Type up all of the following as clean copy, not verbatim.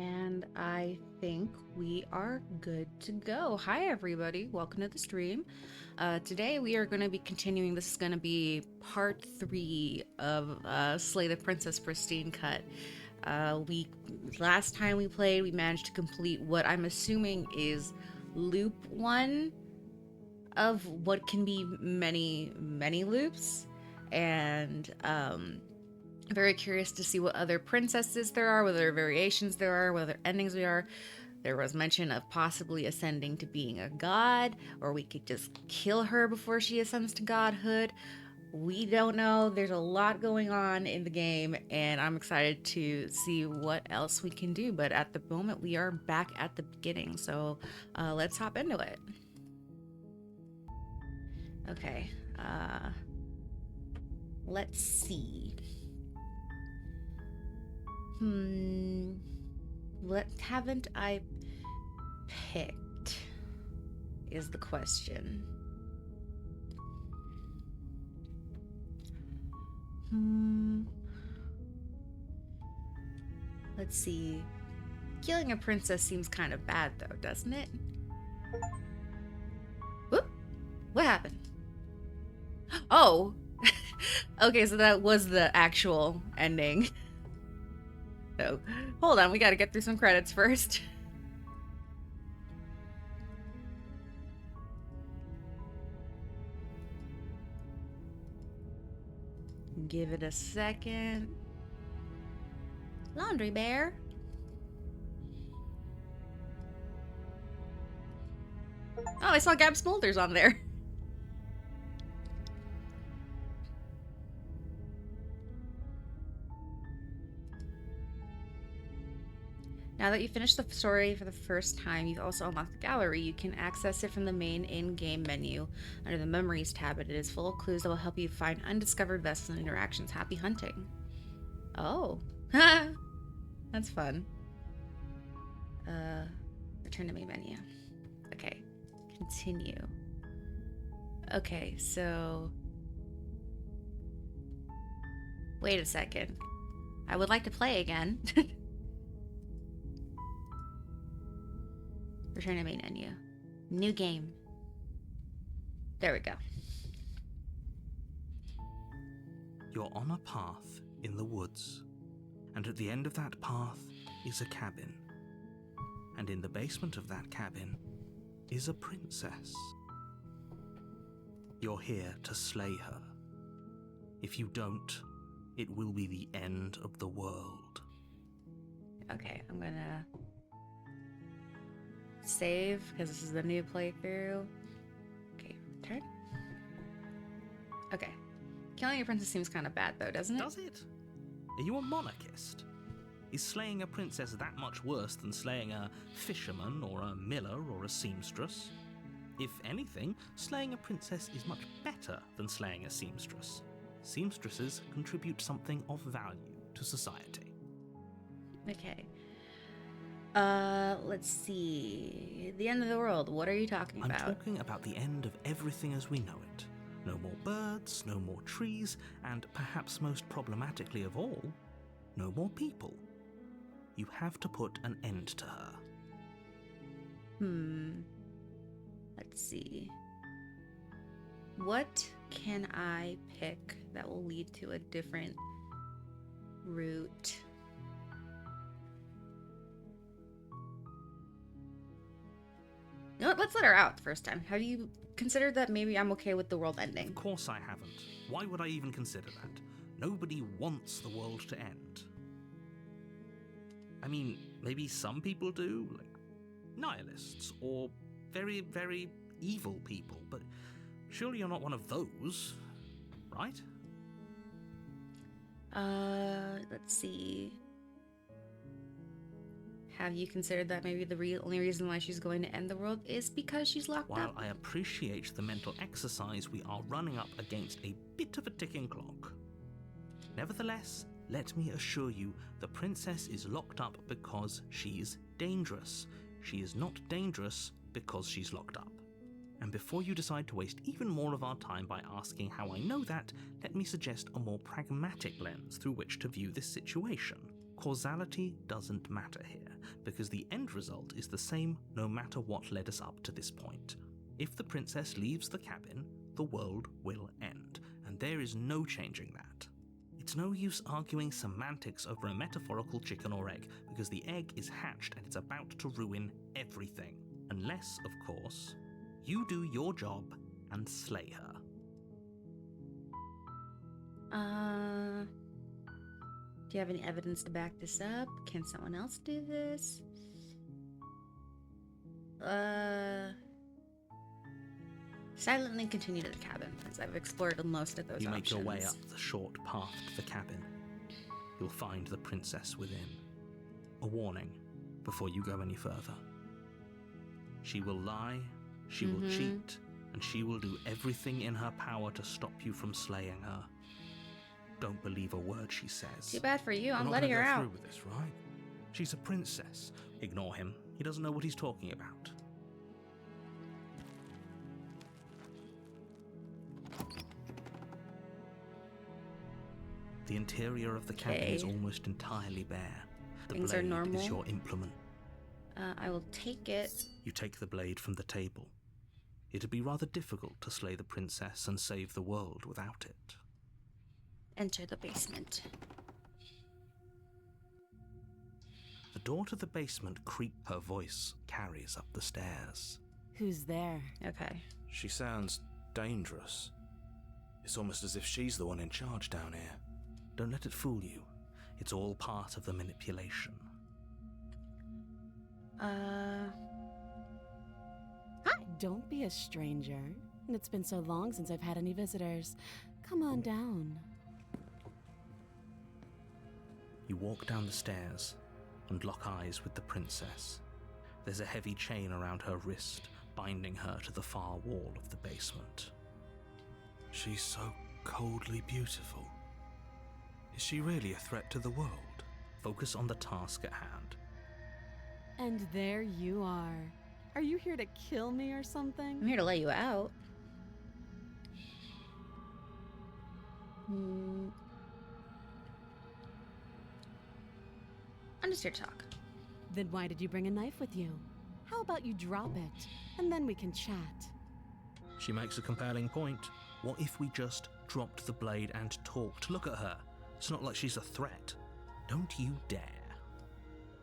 And I think we are good to go. Hi, everybody. Welcome to the stream. Today we are going to be continuing. This is going to be part 3 of Slay the Princess Pristine cut. We last time we played, we managed to complete what I'm assuming is loop 1 of what can be many loops. And very curious to see what other princesses there are, what other variations there are, what other endings there are. There was mention of possibly ascending to being a god, or we could just kill her before she ascends to godhood. We don't know. There's a lot going on in the game, and I'm excited to see what else we can do. But at the moment, we are back at the beginning, so let's hop into it. Okay. Let's see. What haven't I picked is the question. Let's see. Killing a princess seems kind of bad though, doesn't it? Whoop! What happened? Oh! Okay, so that was the actual ending. So, hold on, we gotta get through some credits first. Give it a second. Laundry bear. Oh, I saw Gab Smolders on there. Now that you've finished the story for the first time, you've also unlocked the gallery. You can access it from the main in-game menu under the Memories tab. It is full of clues that will help you find undiscovered vessels and interactions. Happy hunting. Oh. That's fun. Return to main menu. Okay. Continue. Okay, so... Wait a second. I would like to play again. Return to main menu. New game. There we go. You're on a path in the woods, and at the end of that path is a cabin. And in the basement of that cabin is a princess. You're here to slay her. If you don't, it will be the end of the world. Okay, I'm gonna save, because this is the new playthrough. Okay, return. Okay. Killing a princess seems kind of bad, though, doesn't it? Does it? Are you a monarchist? Is slaying a princess that much worse than slaying a fisherman or a miller or a seamstress? If anything, slaying a princess is much better than slaying a seamstress. Seamstresses contribute something of value to society. Okay. Let's see. The end of the world. What are you talking about? I'm talking about the end of everything as we know it. No more birds, no more trees, and perhaps most problematically of all, no more people. You have to put an end to her. Let's see. What can I pick that will lead to a different route? You know what? Let's let her out the first time. Have you considered that maybe I'm okay with the world ending? Of course I haven't. Why would I even consider that? Nobody wants the world to end. I mean, maybe some people do, like nihilists, or very, very evil people, but surely you're not one of those, right? Let's see. Have you considered that maybe the only reason why she's going to end the world is because she's locked While up? I appreciate the mental exercise, we are running up against a bit of a ticking clock. Nevertheless, let me assure you, the princess is locked up because she's dangerous. She is not dangerous because she's locked up. And before you decide to waste even more of our time by asking how I know that, let me suggest a more pragmatic lens through which to view this situation. Causality doesn't matter here, because the end result is the same no matter what led us up to this point. If the princess leaves the cabin, the world will end, and there is no changing that. It's no use arguing semantics over a metaphorical chicken or egg, because the egg is hatched and it's about to ruin everything. Unless, of course, you do your job and slay her. Do you have any evidence to back this up? Can someone else do this? Silently continue to the cabin, as I've explored most of those You options. make your way up the short path to the cabin. You'll find the princess within. A warning before you go any further. She will lie, she will cheat, and she will do everything in her power to stop you from slaying her. Don't believe a word she says. Too bad for you, I'm We're not letting her gonna go out. through with this, right? She's a princess. Ignore him. He doesn't know what he's talking about. The interior of the cabin is Okay. almost entirely bare. The Things are blade normal. is your implement. I will take it. You take the blade from the table. It'd be rather difficult to slay the princess and save the world without it. Enter the basement. The door to the basement creaks. Her voice carries up the stairs. Who's there? Okay. She sounds dangerous. It's almost as if she's the one in charge down here. Don't let it fool you. It's all part of the manipulation. Hi. Don't be a stranger. It's been so long since I've had any visitors. Come on down. You walk down the stairs and lock eyes with the princess. There's a heavy chain around her wrist, binding her to the far wall of the basement. She's so coldly beautiful. Is she really a threat to the world? Focus on the task at hand. And there you are. Are you here to kill me or I'm something? here to let you out. I'm just here to talk. Then why did you bring a knife with you? How about you drop it, and then we can chat? She makes a compelling point. What if we just dropped the blade and talked? Look at her. It's not like she's a threat. Don't you dare.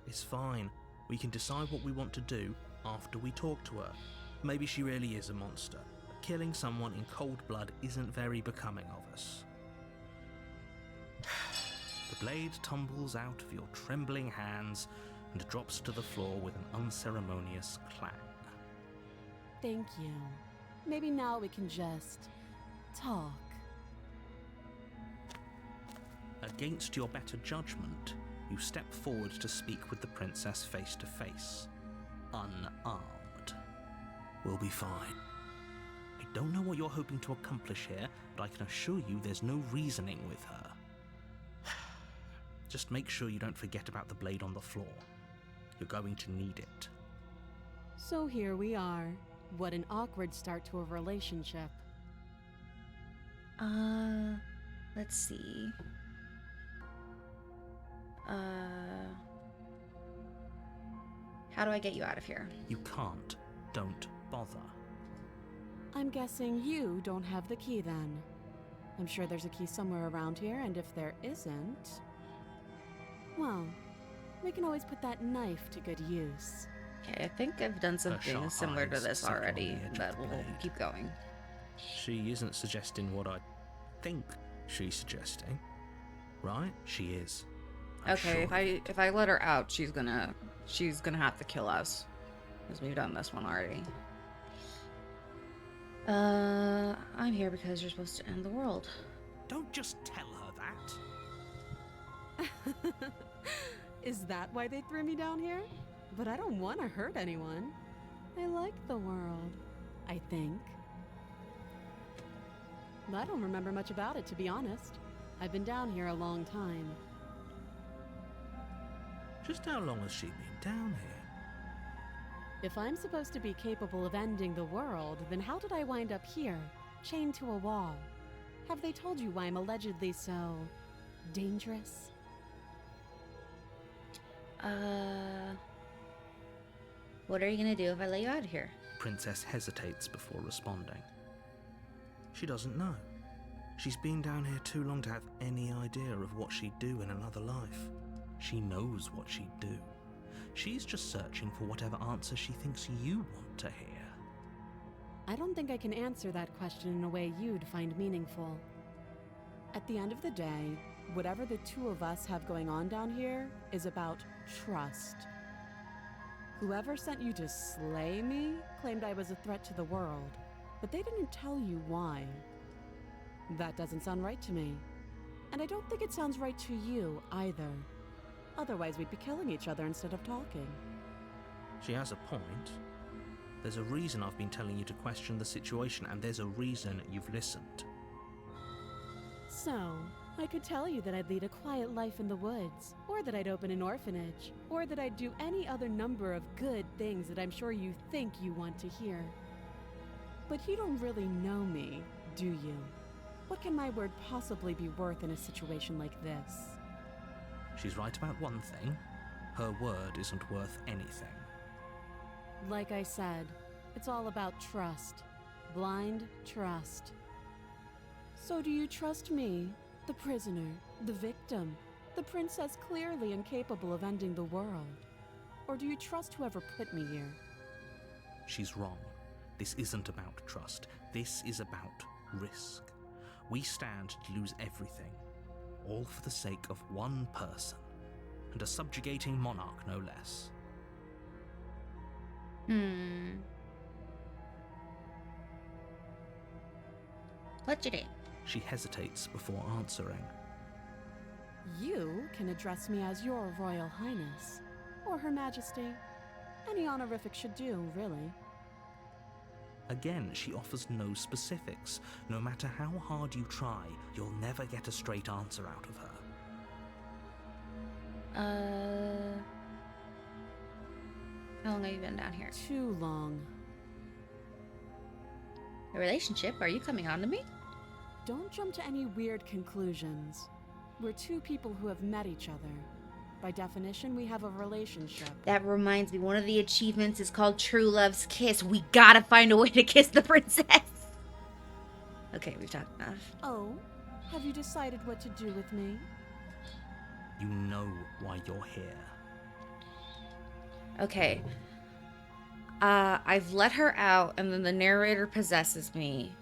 It's fine. We can decide what we want to do after we talk to her. Maybe she really is a monster. But killing someone in cold blood isn't very becoming of us. The blade tumbles out of your trembling hands and drops to the floor with an unceremonious clang. Thank you. Maybe now we can just talk. Against your better judgment, you step forward to speak with the princess face to face, unarmed. We'll be fine. I don't know what you're hoping to accomplish here, but I can assure you there's no reasoning with her. Just make sure you don't forget about the blade on the floor. You're going to need it. So here we are. What an awkward start to a relationship. Let's see. How do I get you out of here? You can't. Don't bother. I'm guessing you don't have the key then. I'm sure there's a key somewhere around here, and if there isn't, well, we can always put that knife to good use. Okay, I think I've done something sharp similar to eyes this settle on already, the edge of but the we'll blade. keep going. She isn't suggesting what I think she's suggesting, right? She is. I'm Okay, sure if I let her out, she's gonna have to kill us, because we've done this one already. I'm here because you're supposed to end the world. Don't just tell her that. Is that why they threw me down here? But I don't want to hurt anyone. I like the world, I think. I don't remember much about it, to be honest. I've been down here a long time. Just how long has she been down here? If I'm supposed to be capable of ending the world, then how did I wind up here, chained to a wall? Have they told you why I'm allegedly so dangerous? Uh, what are you gonna do if I let you out of here? Princess hesitates before responding. She doesn't know. She's been down here too long to have any idea of what she'd do in another life. She knows what she'd do. She's just searching for whatever answer she thinks you want to hear. I don't think I can answer that question in a way you'd find meaningful. At the end of the day, whatever the two of us have going on down here is about trust. Whoever sent you to slay me claimed I was a threat to the world, but they didn't tell you why. That doesn't sound right to me. And I don't think it sounds right to you either. Otherwise, we'd be killing each other instead of talking. She has a point. There's a reason I've been telling you to question the situation, and there's a reason you've listened. So, I could tell you that I'd lead a quiet life in the woods, or that I'd open an orphanage, or that I'd do any other number of good things that I'm sure you think you want to hear. But you don't really know me, do you? What can my word possibly be worth in a situation like this? She's right about one thing. Her word isn't worth anything. Like I said, it's all about trust. Blind trust. So do you trust me, the prisoner, the victim, the princess clearly incapable of ending the world? Or do you trust whoever put me here? She's wrong. This isn't about trust. This is about risk. We stand to lose everything, all for the sake of one person, and a subjugating monarch no less. What's your name? She hesitates before answering. You can address me as your Royal Highness, or Her Majesty. Any honorific should do, really. Again, she offers no specifics. No matter how hard you try, you'll never get a straight answer out of her. How long have you been down here? Too long. A relationship? Are you coming on to me? Don't jump to any weird conclusions. We're two people who have met each other. By definition, we have a relationship. That reminds me, one of the achievements is called True Love's Kiss. We gotta find a way to kiss the princess. Okay, we've talked enough. Oh, have you decided what to do with me? You know why you're here. Okay. I've let her out, and then the narrator possesses me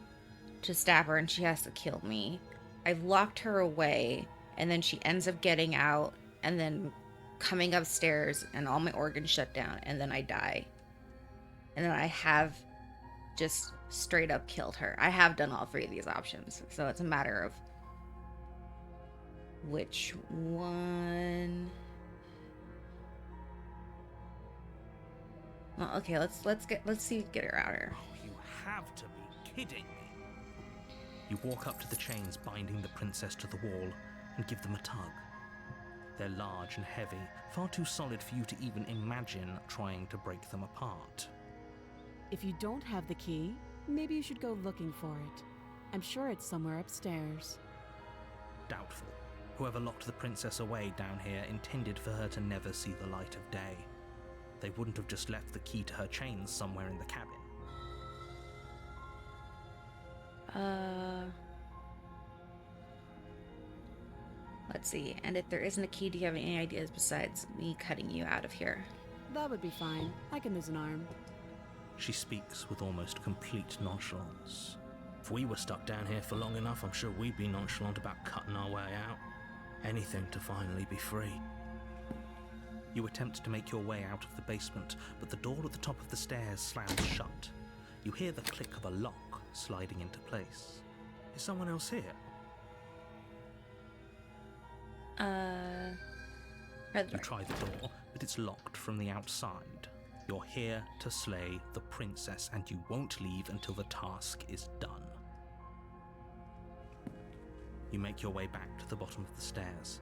to stab her, and she has to kill me. I've locked her away, and then she ends up getting out, and then coming upstairs, and all my organs shut down, and then I die. And then I have just straight up killed her. I have done all three of these options, so it's a matter of which one. Well, okay, let's get her out of here. Oh, you have to be kidding me. You walk up to the chains binding the princess to the wall and give them a tug. They're large and heavy, far too solid for you to even imagine trying to break them apart. If you don't have the key, maybe you should go looking for it. I'm sure it's somewhere upstairs. Doubtful. Whoever locked the princess away down here intended for her to never see the light of day. They wouldn't have just left the key to her chains somewhere in the cabin. Let's see. And if there isn't a key, do you have any ideas besides me cutting you out of here? That would be fine. I can lose an arm. She speaks with almost complete nonchalance. If we were stuck down here for long enough, I'm sure we'd be nonchalant about cutting our way out. Anything to finally be free. You attempt to make your way out of the basement, but the door at the top of the stairs slams shut. You hear the click of a lock sliding into place. Is someone else here? You try the door, but it's locked from the outside. You're here to slay the princess, and you won't leave until the task is done. You make your way back to the bottom of the stairs.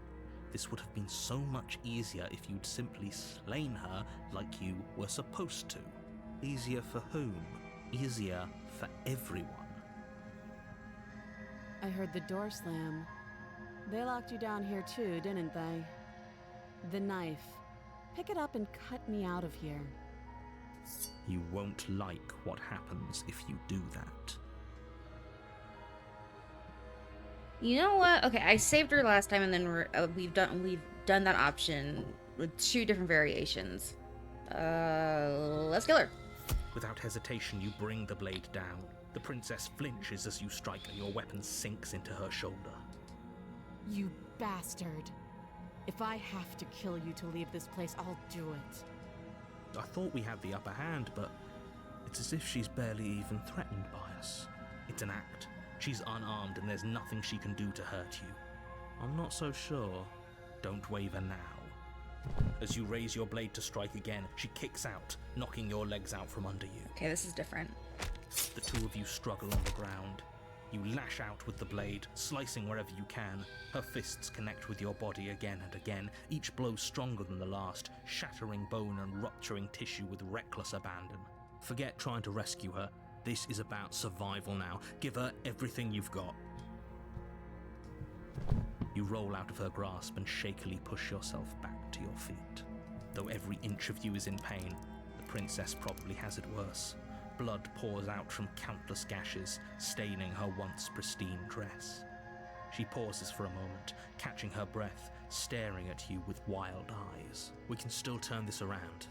This would have been so much easier if you'd simply slain her like you were supposed to. Easier for whom? Easier for everyone. I heard the door slam. They locked you down here too, didn't they? The knife. Pick it up and cut me out of here. You won't like what happens if you do that. You know what? Okay, I saved her last time, and then we've done that option with 2 different variations. Let's kill her. Without hesitation, you bring the blade down. The princess flinches as you strike, and your weapon sinks into her shoulder. You bastard. If I have to kill you to leave this place, I'll do it. I thought we had the upper hand, but it's as if she's barely even threatened by us. It's an act. She's unarmed, and there's nothing she can do to hurt you. I'm not so sure. Don't waver now. As you raise your blade to strike again, she kicks out, knocking your legs out from under you. Okay, this is different. The 2 of you struggle on the ground. You lash out with the blade, slicing wherever you can. Her fists connect with your body again and again, each blow stronger than the last, shattering bone and rupturing tissue with reckless abandon. Forget trying to rescue her. This is about survival now. Give her everything you've got. You roll out of her grasp and shakily push yourself back to your feet. Though every inch of you is in pain, the princess probably has it worse. Blood pours out from countless gashes, staining her once pristine dress. She pauses for a moment, catching her breath, staring at you with wild eyes. We can still turn this around.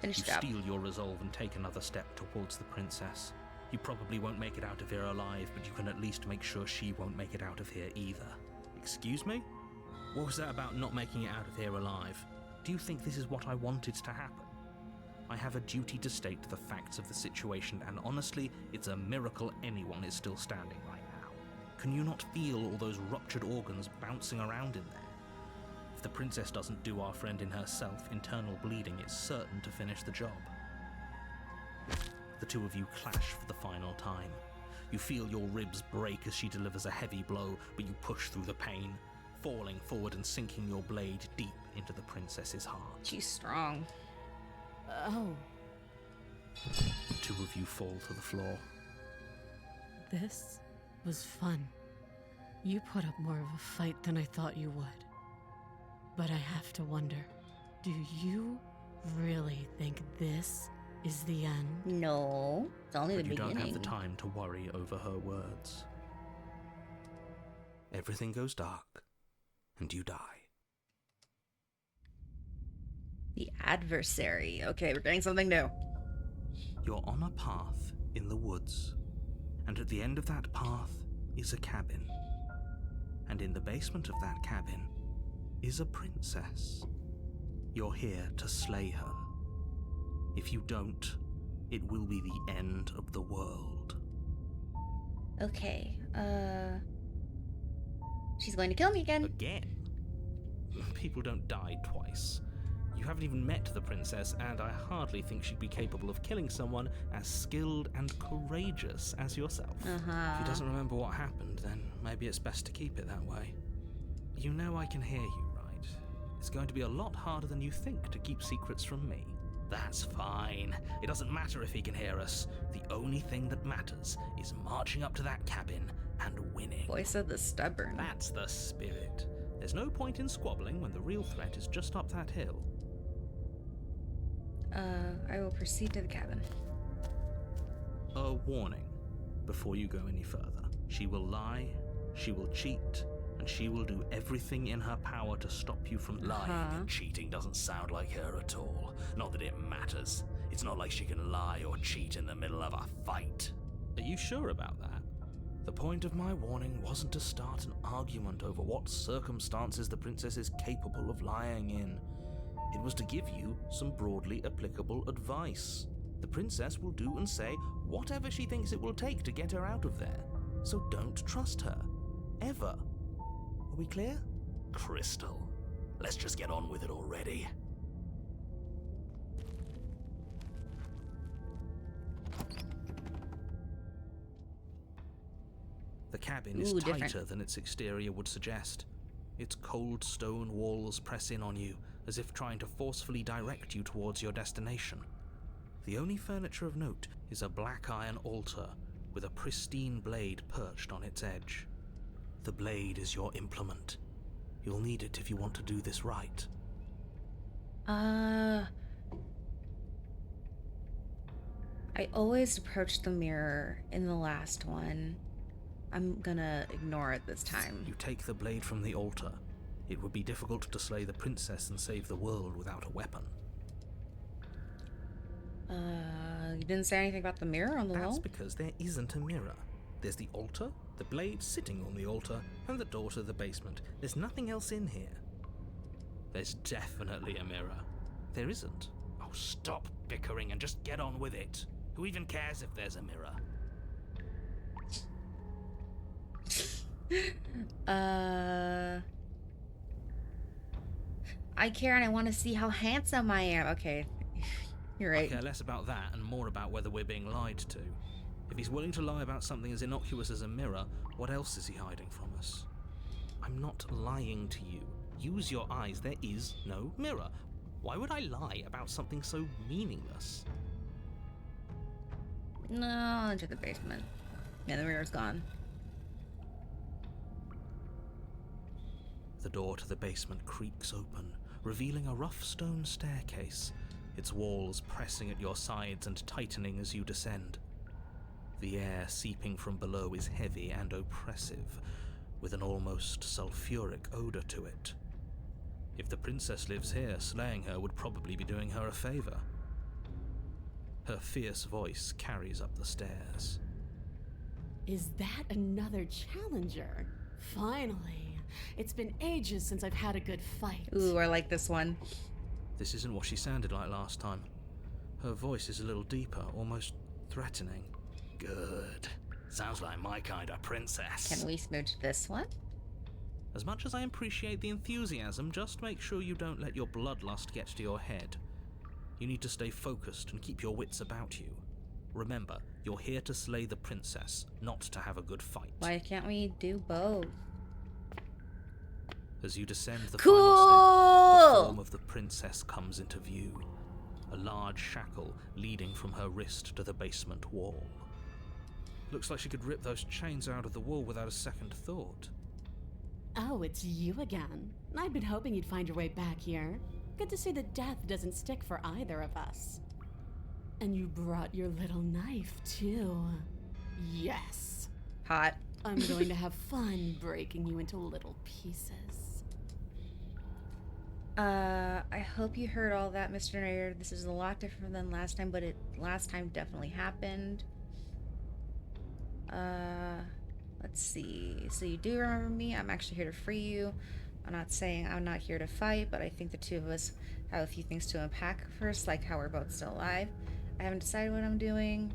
Finish You it up. steel your resolve and take another step towards the princess. You probably won't make it out of here alive, but you can at least make sure she won't make it out of here either. Excuse me? What was that about not making it out of here alive? Do you think this is what I wanted to happen? I have a duty to state the facts of the situation, and honestly, it's a miracle anyone is still standing right now. Can you not feel all those ruptured organs bouncing around in there? If the princess doesn't do our friend in herself, internal bleeding is certain to finish the job. The 2 of you clash for the final time. You feel your ribs break as she delivers a heavy blow, but you push through the pain, falling forward and sinking your blade deep into the princess's heart. She's strong. Oh, The 2 of you fall to the floor. this was fun. You put up more of a fight than I thought you would. But I have to wonder, do you really think this is the end? No, it's only But the you beginning. don't have the time to worry over her words. Everything goes dark, and you die. The adversary. Okay, we're getting something new. You're on a path in the woods, and at the end of that path is a cabin. And in the basement of that cabin is a princess. You're here to slay her. If you don't, it will be the end of the world. Okay, she's going to kill me again. Again? People don't die twice. You haven't even met the princess, and I hardly think she'd be capable of killing someone as skilled and courageous as yourself. Uh-huh. If she doesn't remember what happened, then maybe it's best to keep it that way. You know I can hear you, right? It's going to be a lot harder than you think to keep secrets from me. That's fine. It doesn't matter if he can hear us. The only thing that matters is marching up to that cabin and winning. Voice of the stubborn. That's the spirit. There's no point in squabbling when the real threat is just up that hill. I will proceed to the cabin. A warning before you go any further. She will lie, she will cheat, and she will do everything in her power to stop you from lying. Uh-huh. Cheating doesn't sound like her at all. Not that it matters. It's not like she can lie or cheat in the middle of a fight. Are you sure about that? The point of my warning wasn't to start an argument over what circumstances the princess is capable of lying in. It was to give you some broadly applicable advice. The princess will do and say whatever she thinks it will take to get her out of there. So don't trust her. Ever. Are we clear? Crystal. Let's just get on with it already. The cabin is Ooh, tighter different. than its exterior would suggest. Its cold stone walls press in on you, as if trying to forcefully direct you towards your destination. The only furniture of note is a black iron altar with a pristine blade perched on its edge. The blade is your implement, You'll need it if you want to do this right. I always approached the mirror in the last one. I'm gonna ignore it this time. You take the blade from the altar. It would be difficult to slay the princess and save the world without a weapon. You didn't say anything about the mirror on the That's wall? because there isn't a mirror. There's the altar, the blade sitting on the altar, and the door to the basement. There's nothing else in here. There's definitely a mirror. There isn't. Oh, stop bickering and just get on with it. Who even cares if there's a mirror? I care and I want to see how handsome I am. Okay, you're I right. care less about that and more about whether we're being lied to. If he's willing to lie about something as innocuous as a mirror, what else is he hiding from us? I'm not lying to you. Use your eyes. There is no mirror. Why would I lie about something so meaningless? No, into the basement. Yeah, the mirror's gone. The door to the basement creaks open, revealing a rough stone staircase, its walls pressing at your sides and tightening as you descend. The air seeping from below is heavy and oppressive, with an almost sulphuric odor to it. If the princess lives here, slaying her would probably be doing her a favor. Her fierce voice carries up the stairs. Is that another challenger? Finally. It's been ages since I've had a good fight. Ooh, I like this one. This isn't what she sounded like last time. Her voice is a little deeper, almost threatening. Good. Sounds like my kind of princess. Can we smooch this one? As much as I appreciate the enthusiasm, just make sure you don't let your bloodlust get to your head. You need to stay focused and keep your wits about you. Remember, you're here to slay the princess, not to have a good fight. Why can't we do both? As you descend the Cool! final step, the form of the princess comes into view. A large shackle leading from her wrist to the basement wall. Looks like she could rip those chains out of the wall without a second thought. Oh, it's you again. I'd been hoping you'd find your way back here. Good to see that death doesn't stick for either of us. And you brought your little knife, too. Yes. Hot. I'm going to have fun breaking you into little pieces. I hope you heard all that, Mr. Narrator. This is a lot different than last time, but last time definitely happened. Let's see. So you do remember me. I'm actually here to free you. I'm not saying I'm not here to fight, but I think the two of us have a few things to unpack first, like how we're both still alive. I haven't decided what I'm doing.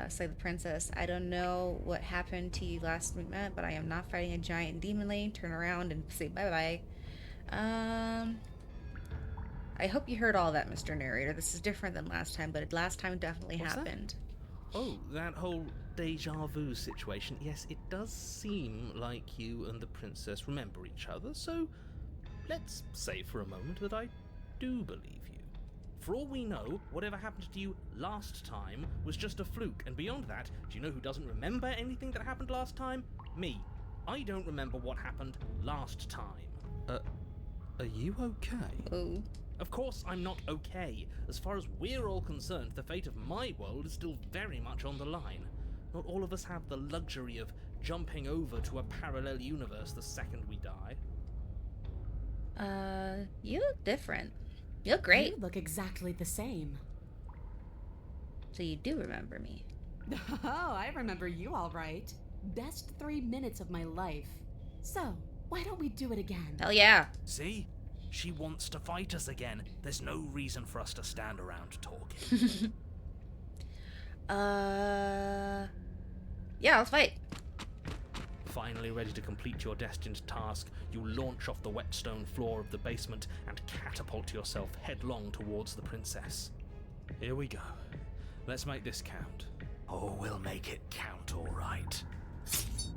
Slay the princess. I don't know what happened to you last we met, but I am not fighting a giant demon lane. Turn around and say bye-bye. I hope you heard all that, Mr. Narrator. This is different than last time, but last time definitely What's that? happened. Oh, that whole deja vu situation. Yes, it does seem like you and the princess remember each other, so let's say for a moment that I do believe you. For all we know, whatever happened to you last time was just a fluke, and beyond that, do you know who doesn't remember anything that happened last time? Me. I don't remember what happened last time. Are you okay? Oh. Of course I'm not okay. As far as we're all concerned, the fate of my world is still very much on the line. Not all of us have the luxury of jumping over to a parallel universe the second we die. You look different. You look great. You look exactly the same. So you do remember me. Oh, I remember you all right. Best 3 minutes of my life. So, why don't we do it again? Hell yeah. See? She wants to fight us again. There's no reason for us to stand around talking. Yeah, let's fight. Finally ready to complete your destined task, you launch off the wet stone floor of the basement and catapult yourself headlong towards the princess. Here we go. Let's make this count. Oh, we'll make it count, all right.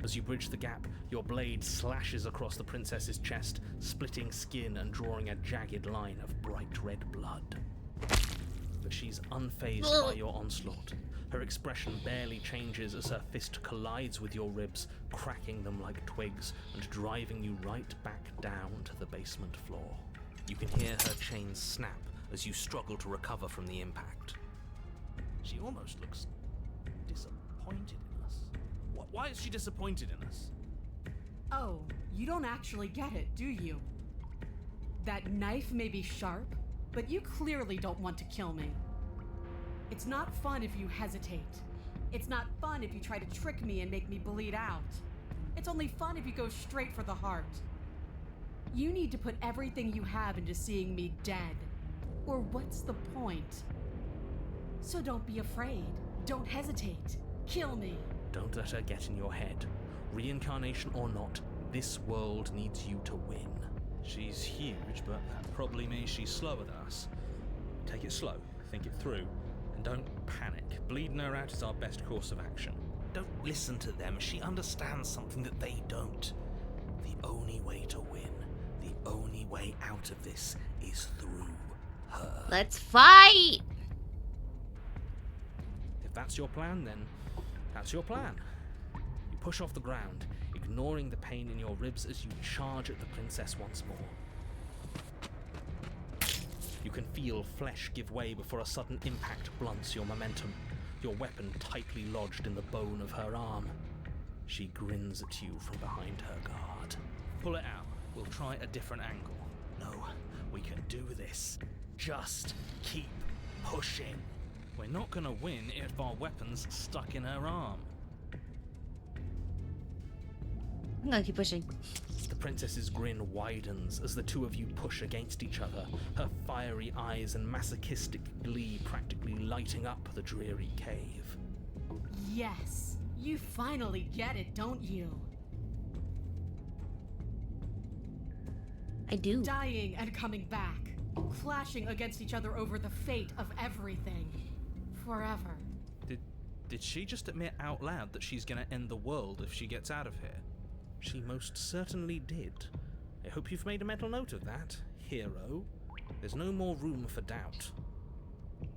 As you bridge the gap, your blade slashes across the princess's chest, splitting skin and drawing a jagged line of bright red blood. but she's unfazed by your onslaught. Her expression barely changes as her fist collides with your ribs, cracking them like twigs and driving you right back down to the basement floor. You can hear her chains snap as you struggle to recover from the impact. She almost looks disappointed in us. Why is she disappointed in us? Oh, you don't actually get it, do you? That knife may be sharp, but you clearly don't want to kill me. It's not fun if you hesitate. It's not fun if you try to trick me and make me bleed out. It's only fun if you go straight for the heart. You need to put everything you have into seeing me dead. Or what's the point? So don't be afraid. Don't hesitate. Kill me. Don't let her get in your head. Reincarnation or not, this world needs you to win. She's huge, but that probably means she's slower than us. Take it slow, think it through, and don't panic. Bleeding her out is our best course of action. Don't listen to them. She understands something that they don't. The only way to win, the only way out of this is through her. Let's fight! If that's your plan, then that's your plan. You push off the ground, ignoring the pain in your ribs as you charge at the princess once more. You can feel flesh give way before a sudden impact blunts your momentum, your weapon tightly lodged in the bone of her arm. She grins at you from behind her guard. Pull it out. We'll try a different angle. No, we can do this. Just keep pushing. We're not gonna win if our weapon's stuck in her arm. I'm gonna keep pushing. The princess's grin widens as the two of you push against each other, her fiery eyes and masochistic glee practically lighting up the dreary cave. Yes, you finally get it, don't you? I do. Dying and coming back, clashing against each other over the fate of everything. Forever. Did she just admit out loud that she's gonna end the world if she gets out of here? She most certainly did. I hope you've made a mental note of that, hero. There's no more room for doubt.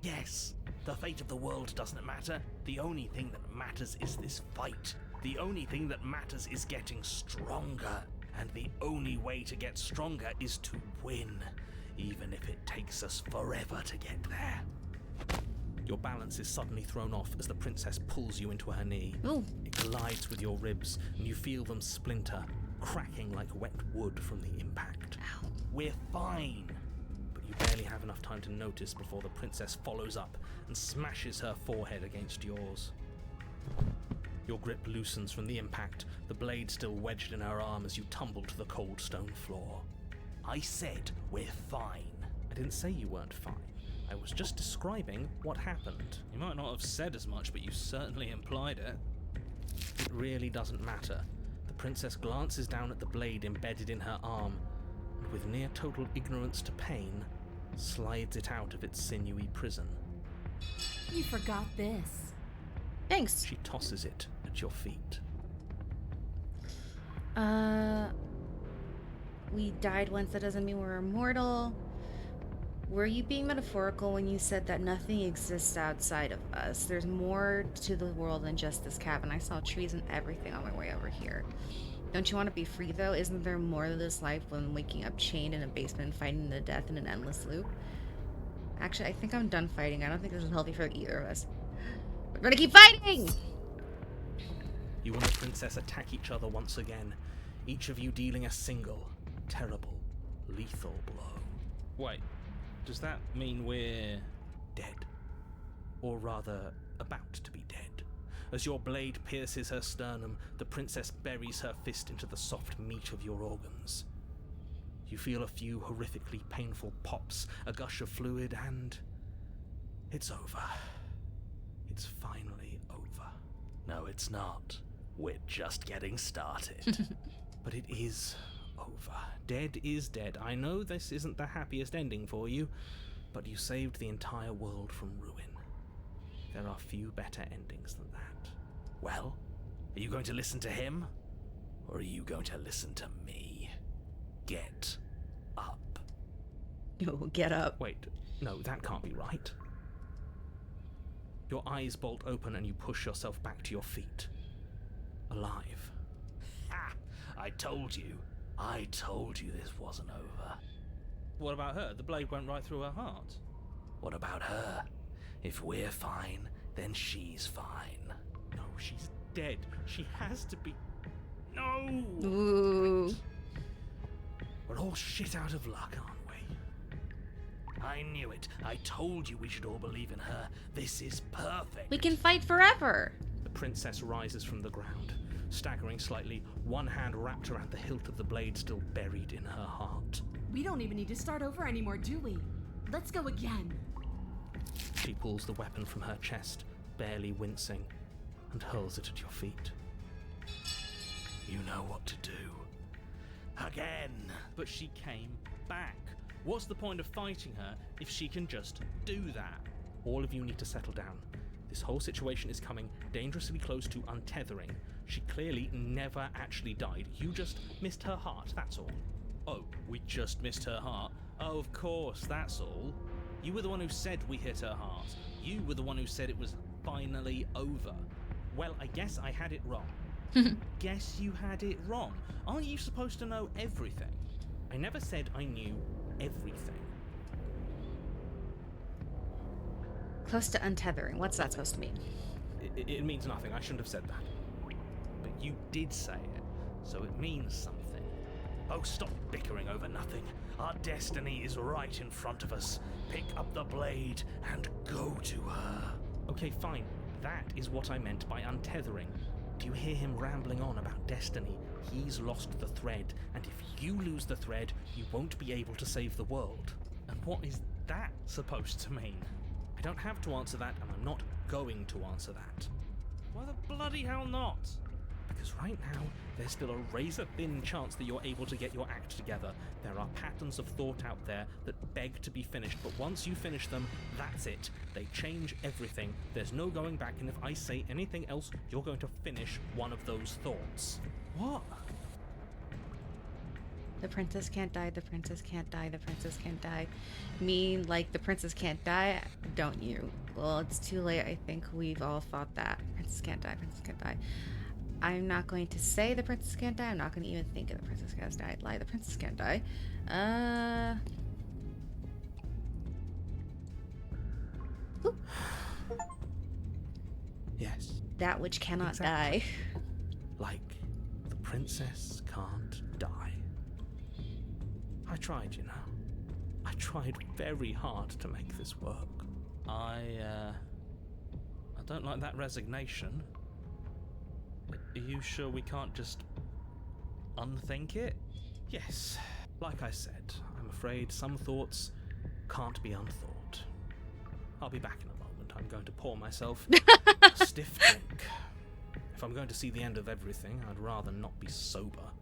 Yes, the fate of the world doesn't matter. The only thing that matters is this fight. The only thing that matters is getting stronger. And the only way to get stronger is to win, even if it takes us forever to get there. Your balance is suddenly thrown off as the princess pulls you into her knee. Ooh. It collides with your ribs, and you feel them splinter, cracking like wet wood from the impact. Ow. We're fine. But you barely have enough time to notice before the princess follows up and smashes her forehead against yours. Your grip loosens from the impact, the blade still wedged in her arm as you tumble to the cold stone floor. I said we're fine. I didn't say you weren't fine. I was just describing what happened. You might not have said as much, but you certainly implied it. It really doesn't matter. The princess glances down at the blade embedded in her arm, and with near total ignorance to pain, slides it out of its sinewy prison. You forgot this. Thanks. She tosses it at your feet. We died once, that doesn't mean we're immortal. Were you being metaphorical when you said that nothing exists outside of us? There's more to the world than just this cabin. I saw trees and everything on my way over here. Don't you want to be free, though? Isn't there more to this life than waking up chained in a basement, fighting to death in an endless loop? Actually, I think I'm done fighting. I don't think this is healthy for either of us. We're gonna keep fighting! You and the princess attack each other once again, each of you dealing a single, terrible, lethal blow. Wait. Does that mean we're dead? Or rather, about to be dead. As your blade pierces her sternum, the princess buries her fist into the soft meat of your organs. You feel a few horrifically painful pops, a gush of fluid, and it's over. It's finally over. No, it's not. We're just getting started. But it is over. Dead is dead. I know this isn't the happiest ending for you, but you saved the entire world from ruin. There are few better endings than that. Well, are you going to listen to him? Or are you going to listen to me? Get up. Yo, get up. Wait, no, that can't be right. Your eyes bolt open and you push yourself back to your feet. Alive. Ha! I told you this wasn't over. What about her? The blade went right through her heart. What about her? If we're fine, then she's fine. No, she's dead. She has to be... No! Ooh. We're all shit out of luck, aren't we? I knew it. I told you we should all believe in her. This is perfect. We can fight forever. The princess rises from the ground, staggering slightly, one hand wrapped around the hilt of the blade still buried in her heart. We don't even need to start over anymore, do we? Let's go again. She pulls the weapon from her chest, barely wincing, and hurls it at your feet. You know what to do. Again. But she came back. What's the point of fighting her if she can just do that? All of you need to settle down. This whole situation is coming dangerously close to untethering. She clearly never actually died. You just missed her heart, that's all. Oh, we just missed her heart? Oh, of course, that's all. You were the one who said we hit her heart. You were the one who said it was finally over. Well, I guess I had it wrong. Guess you had it wrong. Aren't you supposed to know everything? I never said I knew everything. Close to untethering. What's that supposed to mean? It means nothing. I shouldn't have said that. But you did say it, so it means something. Oh, stop bickering over nothing. Our destiny is right in front of us. Pick up the blade and go to her. Okay, fine. That is what I meant by untethering. Do you hear him rambling on about destiny? He's lost the thread, and if you lose the thread, you won't be able to save the world. And what is that supposed to mean? I don't have to answer that, and I'm not going to answer that. Why the bloody hell not? Because right now, there's still a razor-thin chance that you're able to get your act together. There are patterns of thought out there that beg to be finished, but once you finish them, that's it. They change everything. There's no going back, and if I say anything else, you're going to finish one of those thoughts. What? The princess can't die, the princess can't die, the princess can't die. Mean like the princess can't die, don't you? Well, it's too late. I think we've all thought that. Princess can't die, princess can't die. I'm not going to say the princess can't die. I'm not going to even think of the princess can't die. Lie, the princess can't die. Ooh. Yes. That which cannot Exactly. die. Like, the princess can't die. I tried, you know. I tried very hard to make this work. I don't like that resignation. Are you sure we can't just unthink it? Yes, like I said, I'm afraid some thoughts can't be unthought. I'll be back in a moment. I'm going to pour myself a stiff drink. If I'm going to see the end of everything, I'd rather not be sober.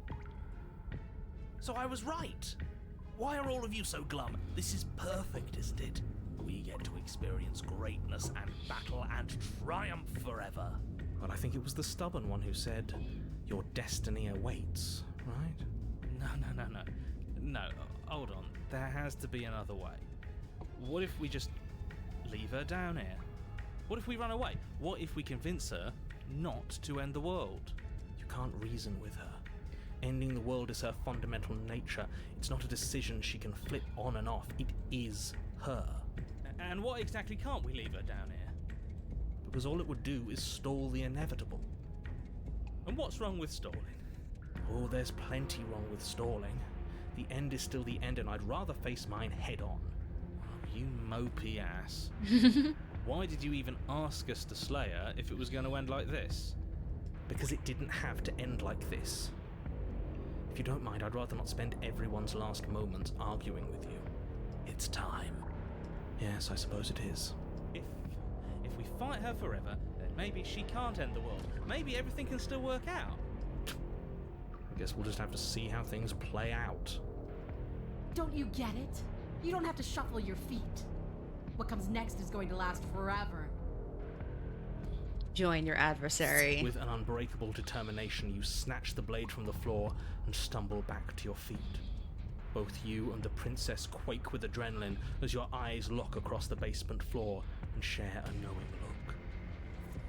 So I was right. Why are all of you so glum? This is perfect, isn't it? We get to experience greatness and battle and triumph forever. Well, I think it was the stubborn one who said, your destiny awaits, right? No, hold on. There has to be another way. What if we just leave her down here? What if we run away? What if we convince her not to end the world? You can't reason with her. Ending the world is her fundamental nature. It's not a decision she can flip on and off. It is her. And what exactly can't we leave her down here? Because all it would do is stall the inevitable. And what's wrong with stalling? Oh, there's plenty wrong with stalling. The end is still the end, and I'd rather face mine head on. Oh, you mopey ass. Why did you even ask us to slay her if it was going to end like this? Because it didn't have to end like this. If you don't mind, I'd rather not spend everyone's last moments arguing with you. It's time. Yes, I suppose it is. If we fight her forever, then maybe she can't end the world. Maybe everything can still work out. I guess we'll just have to see how things play out. Don't you get it? You don't have to shuffle your feet. What comes next is going to last forever. Join your adversary. With an unbreakable determination, you snatch the blade from the floor and stumble back to your feet. Both you and the princess quake with adrenaline as your eyes lock across the basement floor and share a knowing look.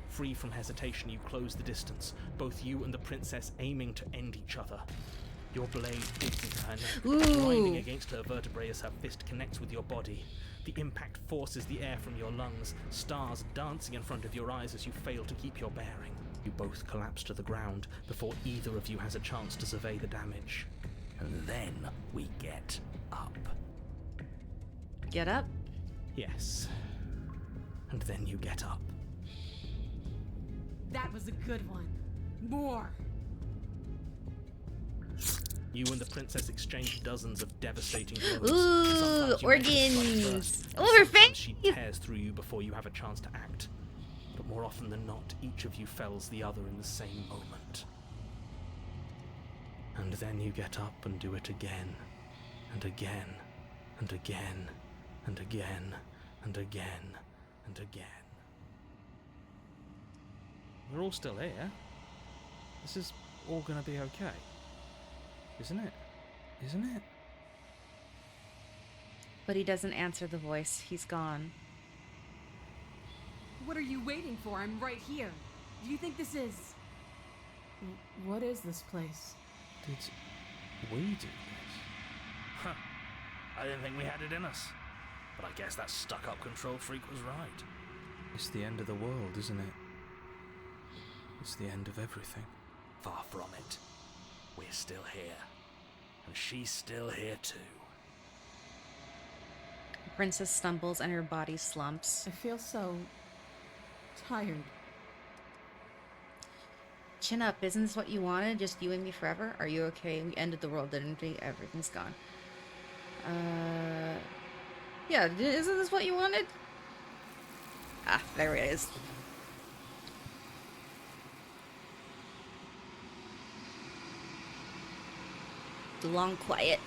Free from hesitation, you close the distance, both you and the princess aiming to end each other. Your blade digs into her neck, grinding against her vertebrae as her fist connects with your body. The impact forces the air from your lungs, stars dancing in front of your eyes as you fail to keep your bearing. You both collapse to the ground before either of you has a chance to survey the damage. And then we get up. Get up? Yes. And then you get up. That was a good one. More! You and the princess exchange dozens of devastating blows. Ooh, Sometimes you make a strike organs! first, Oh, her sometimes face! she tears through you before you have a chance to act. But more often than not, each of you fells the other in the same moment. And then you get up and do it again, and again, and again, and again, and again, and again. We're all still here. This is all gonna be okay. Isn't it? Isn't it? But he doesn't answer the voice. He's gone. What are you waiting for? I'm right here. Do you think this is... What is this place? Did we do this? Huh. I didn't think we had it in us. But I guess that stuck-up control freak was right. It's the end of the world, isn't it? It's the end of everything. Far from it. We're still here. And she's still here too. The princess stumbles and her body slumps. I feel so... tired. Chin up, isn't this what you wanted? Just you and me forever? Are you okay? We ended the world, didn't we? Everything's gone. Yeah, isn't this what you wanted? Ah, there it is. The long quiet.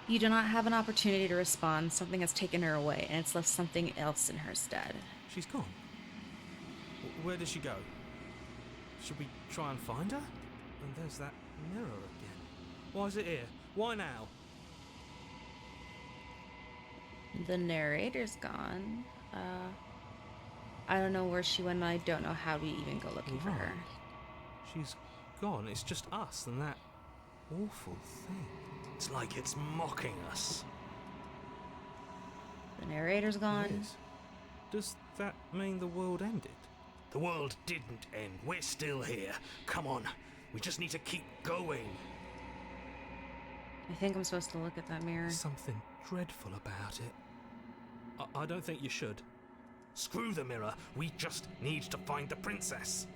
You do not have an opportunity to respond. Something has taken her away, and it's left something else in her stead. She's gone. Where did she go? Should we try and find her? And there's that mirror again. Why is it here? Why now? The narrator's gone. I don't know where she went, and I don't know how we even go looking for her. She's gone. It's just us and that awful thing. It's like it's mocking us. The narrator's gone. It is. Does that mean the world ended? The world didn't end. We're still here. Come on. We just need to keep going. I think I'm supposed to look at that mirror. There's something dreadful about it. I don't think you should. Screw the mirror. We just need to find the princess.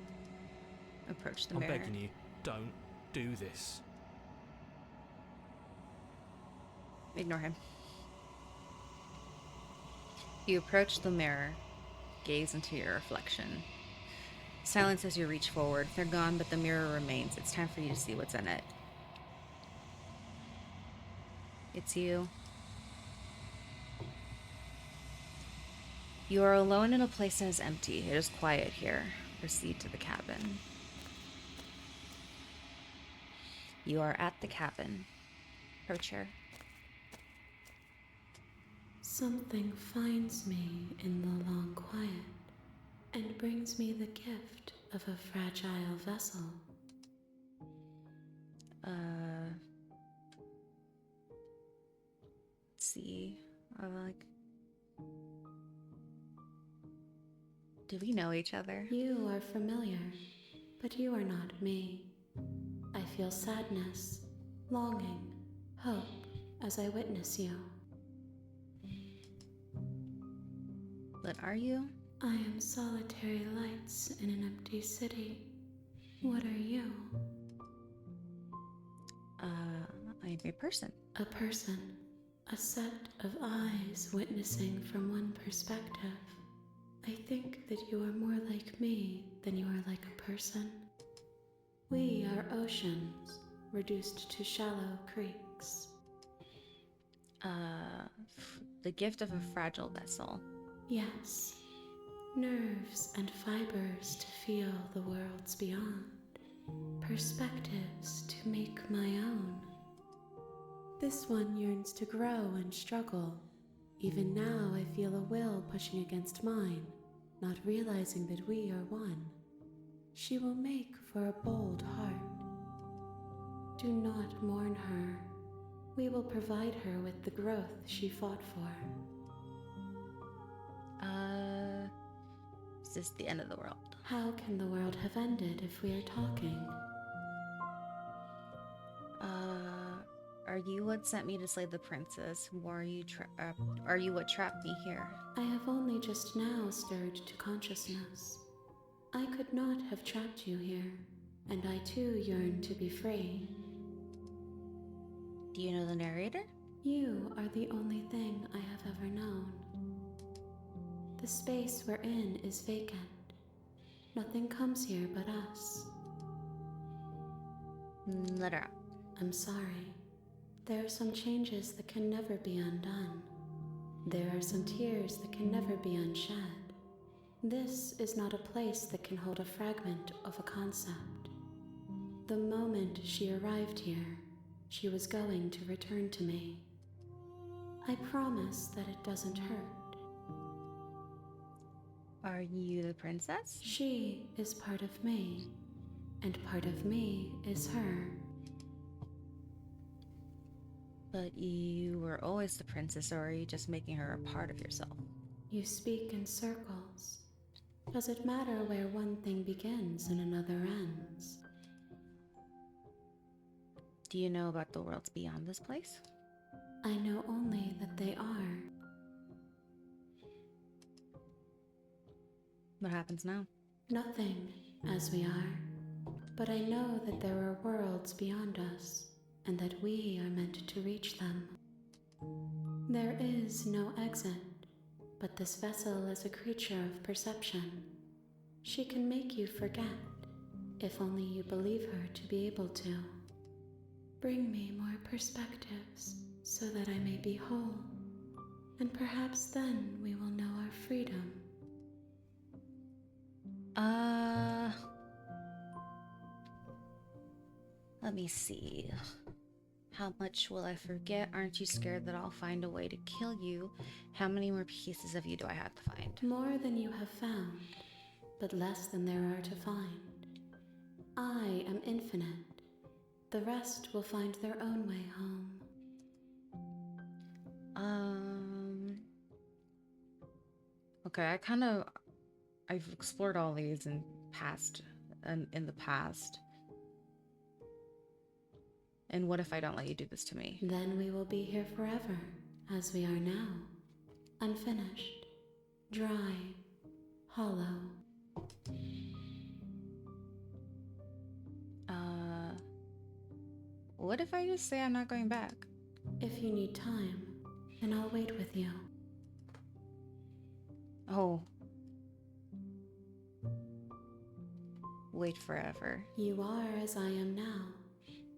Approach the I'm mirror. begging you, don't do this. Ignore him. You approach the mirror. Gaze into your reflection. Silence as you reach forward. They're gone, but the mirror remains. It's time for you to see what's in it. It's you. You are alone in a place that is empty. It is quiet here. Proceed to the cabin. You are at the cabin. Approach her. Something finds me in the long quiet and brings me the gift of a fragile vessel. Let's see. Do we know each other? You are familiar, but you are not me. I feel sadness, longing, hope as I witness you. But are you? I am solitary lights in an empty city. What are you? I am a person. A person, a set of eyes witnessing from one perspective. I think that you are more like me than you are like a person. We are oceans, reduced to shallow creeks. The gift of a fragile vessel. Yes, nerves and fibers to feel the worlds beyond, perspectives to make my own. This one yearns to grow and struggle. Even now I feel a will pushing against mine. not realizing that we are one. She will make for a bold heart. Do not mourn her. We will provide her with the growth she fought for. Is this the end of the world? How can the world have ended if we are talking? Are you what sent me to slay the princess? Or are you what trapped me here? I have only just now stirred to consciousness. I could not have trapped you here, and I too yearn to be free. Do you know the narrator? You are the only thing I have ever known. The space we're in is vacant. Nothing comes here but us. Let her out. I'm sorry. There are some changes that can never be undone. There are some tears that can never be unshed. This is not a place that can hold a fragment of a concept. The moment she arrived here, she was going to return to me. I promise that it doesn't hurt. Are you the princess? She is part of me, and part of me is her. But you were always the princess, or are you just making her a part of yourself? You speak in circles. Does it matter where one thing begins and another ends? Do you know about the worlds beyond this place? I know only that they are. What happens now? Nothing, as we are. But I know that there are worlds beyond us, and that we are meant to reach them. There is no exit, but this vessel is a creature of perception. She can make you forget, if only you believe her to be able to. Bring me more perspectives, so that I may be whole, and perhaps then we will know our freedom. Let me see. How much will I forget? Aren't you scared that I'll find a way to kill you? How many more pieces of you do I have to find? More than you have found, but less than there are to find. I am infinite. The rest will find their own way home. Okay, I've explored all these in the past. And what if I don't let you do this to me? Then we will be here forever, as we are now. Unfinished, dry, hollow. What if I just say I'm not going back? If you need time, then I'll wait with you. Oh. Wait forever. You are as I am now,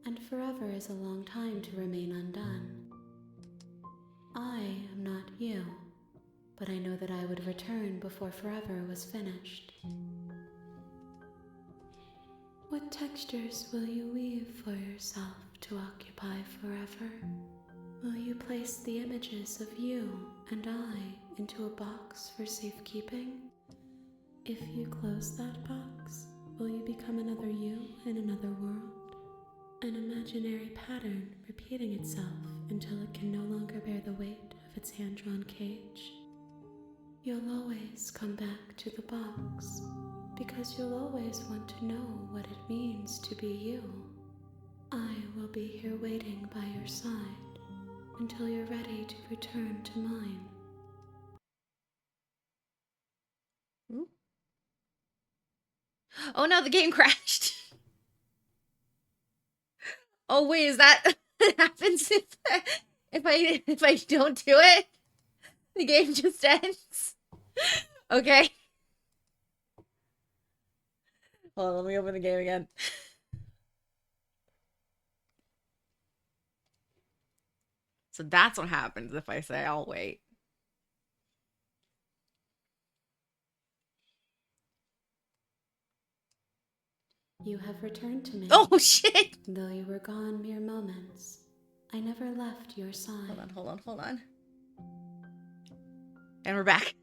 and forever is a long time to remain undone. I am not you, but I know that I would return before forever was finished. What textures will you weave for yourself to occupy forever? Will you place the images of you and I into a box for safekeeping? If you close that box, will you become another you in another world? An imaginary pattern repeating itself until it can no longer bear the weight of its hand-drawn cage? You'll always come back to the box, because you'll always want to know what it means to be you. I will be here waiting by your side until you're ready to return to mine. Ooh. Oh no, the game crashed. Oh wait, is that what happens if I don't do it? The game just ends. Okay. Hold on, let me open the game again. So that's what happens if I say I'll wait. You have returned to me. Oh shit! Though you were gone mere moments, I never left your side. Hold on. And we're back.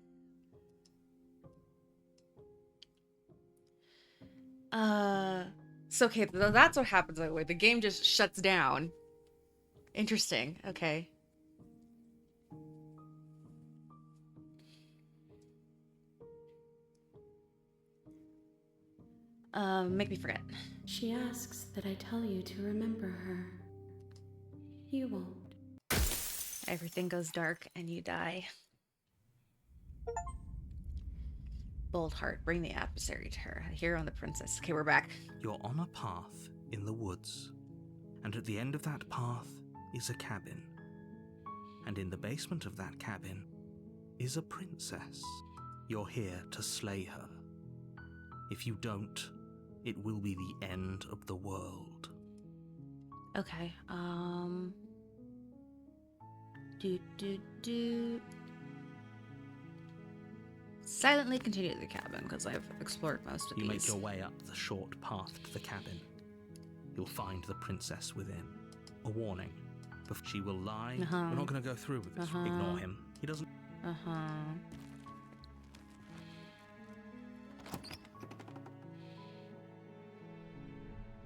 So okay, that's what happens by the way. The game just shuts down. Interesting. Okay. Make me forget. She asks that I tell you to remember her. You won't. Everything goes dark and you die. Bold heart, bring the adversary to her. A hero and the princess. Okay, we're back. You're on a path in the woods, and at the end of that path is a cabin. And in the basement of that cabin is a princess. You're here to slay her. If you don't, it will be the end of the world. Okay, Silently continue to the cabin, because I've explored most of You these. make your way up the short path to the cabin. You'll find the princess within. A warning. She will lie. Uh-huh. We're not going to go through with this. Uh-huh. Ignore him. He doesn't... Uh-huh.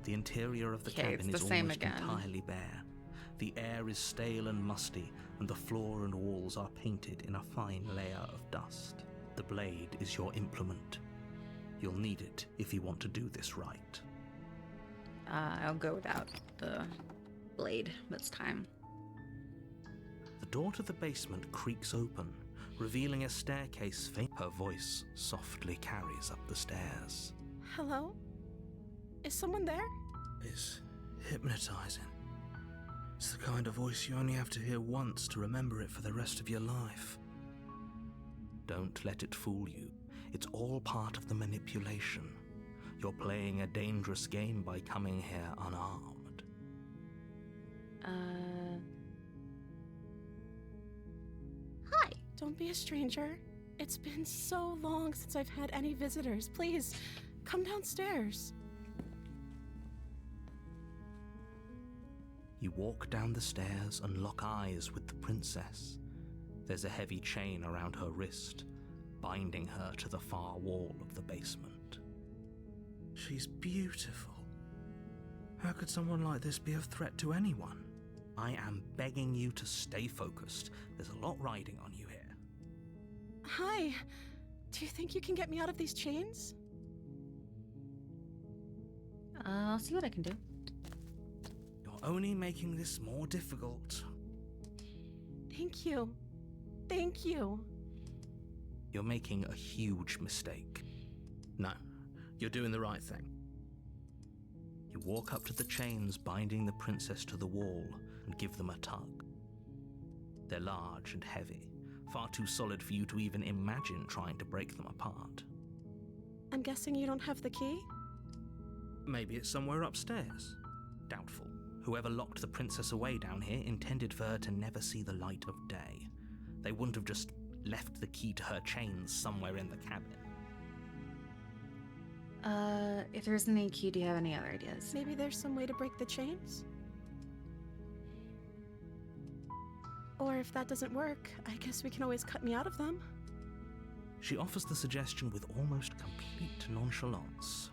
The interior of the Okay, cabin it's is the same almost again. entirely bare. The air is stale and musty, and the floor and walls are painted in a fine layer of dust. The blade is your implement. You'll need it if you want to do this right. I'll go without the blade this time. The door to the basement creaks open, revealing a staircase. Her voice softly carries up the stairs. Hello? Is someone there? It's hypnotizing. It's the kind of voice you only have to hear once to remember it for the rest of your life. Don't let it fool you. It's all part of the manipulation. You're playing a dangerous game by coming here unarmed. Hi. Don't be a stranger. It's been so long since I've had any visitors. Please, come downstairs. You walk down the stairs and lock eyes with the princess. There's a heavy chain around her wrist, binding her to the far wall of the basement. She's beautiful. How could someone like this be a threat to anyone? I am begging you to stay focused. There's a lot riding on you here. Hi. Do you think you can get me out of these chains? I'll see what I can do. You're only making this more difficult. Thank you. Thank you. You're making a huge mistake. No, you're doing the right thing. You walk up to the chains binding the princess to the wall and give them a tug. They're large and heavy, far too solid for you to even imagine trying to break them apart. I'm guessing you don't have the key? Maybe it's somewhere upstairs. Doubtful. Whoever locked the princess away down here intended for her to never see the light of day. They wouldn't have just left the key to her chains somewhere in the cabin. If there isn't any key, do you have any other ideas? Maybe there's some way to break the chains? Or if that doesn't work, I guess we can always cut me out of them. She offers the suggestion with almost complete nonchalance.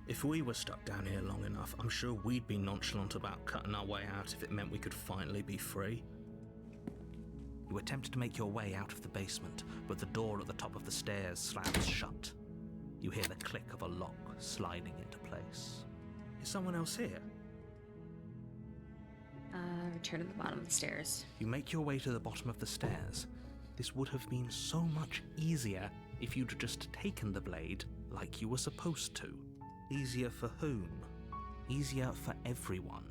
If we were stuck down here long enough, I'm sure we'd be nonchalant about cutting our way out if it meant we could finally be free. You attempt to make your way out of the basement, but the door at the top of the stairs slams shut. You hear the click of a lock sliding into place. Is someone else here? Return to the bottom of the stairs. You make your way to the bottom of the stairs. This would have been so much easier if you'd just taken the blade like you were supposed to. Easier for whom? Easier for everyone.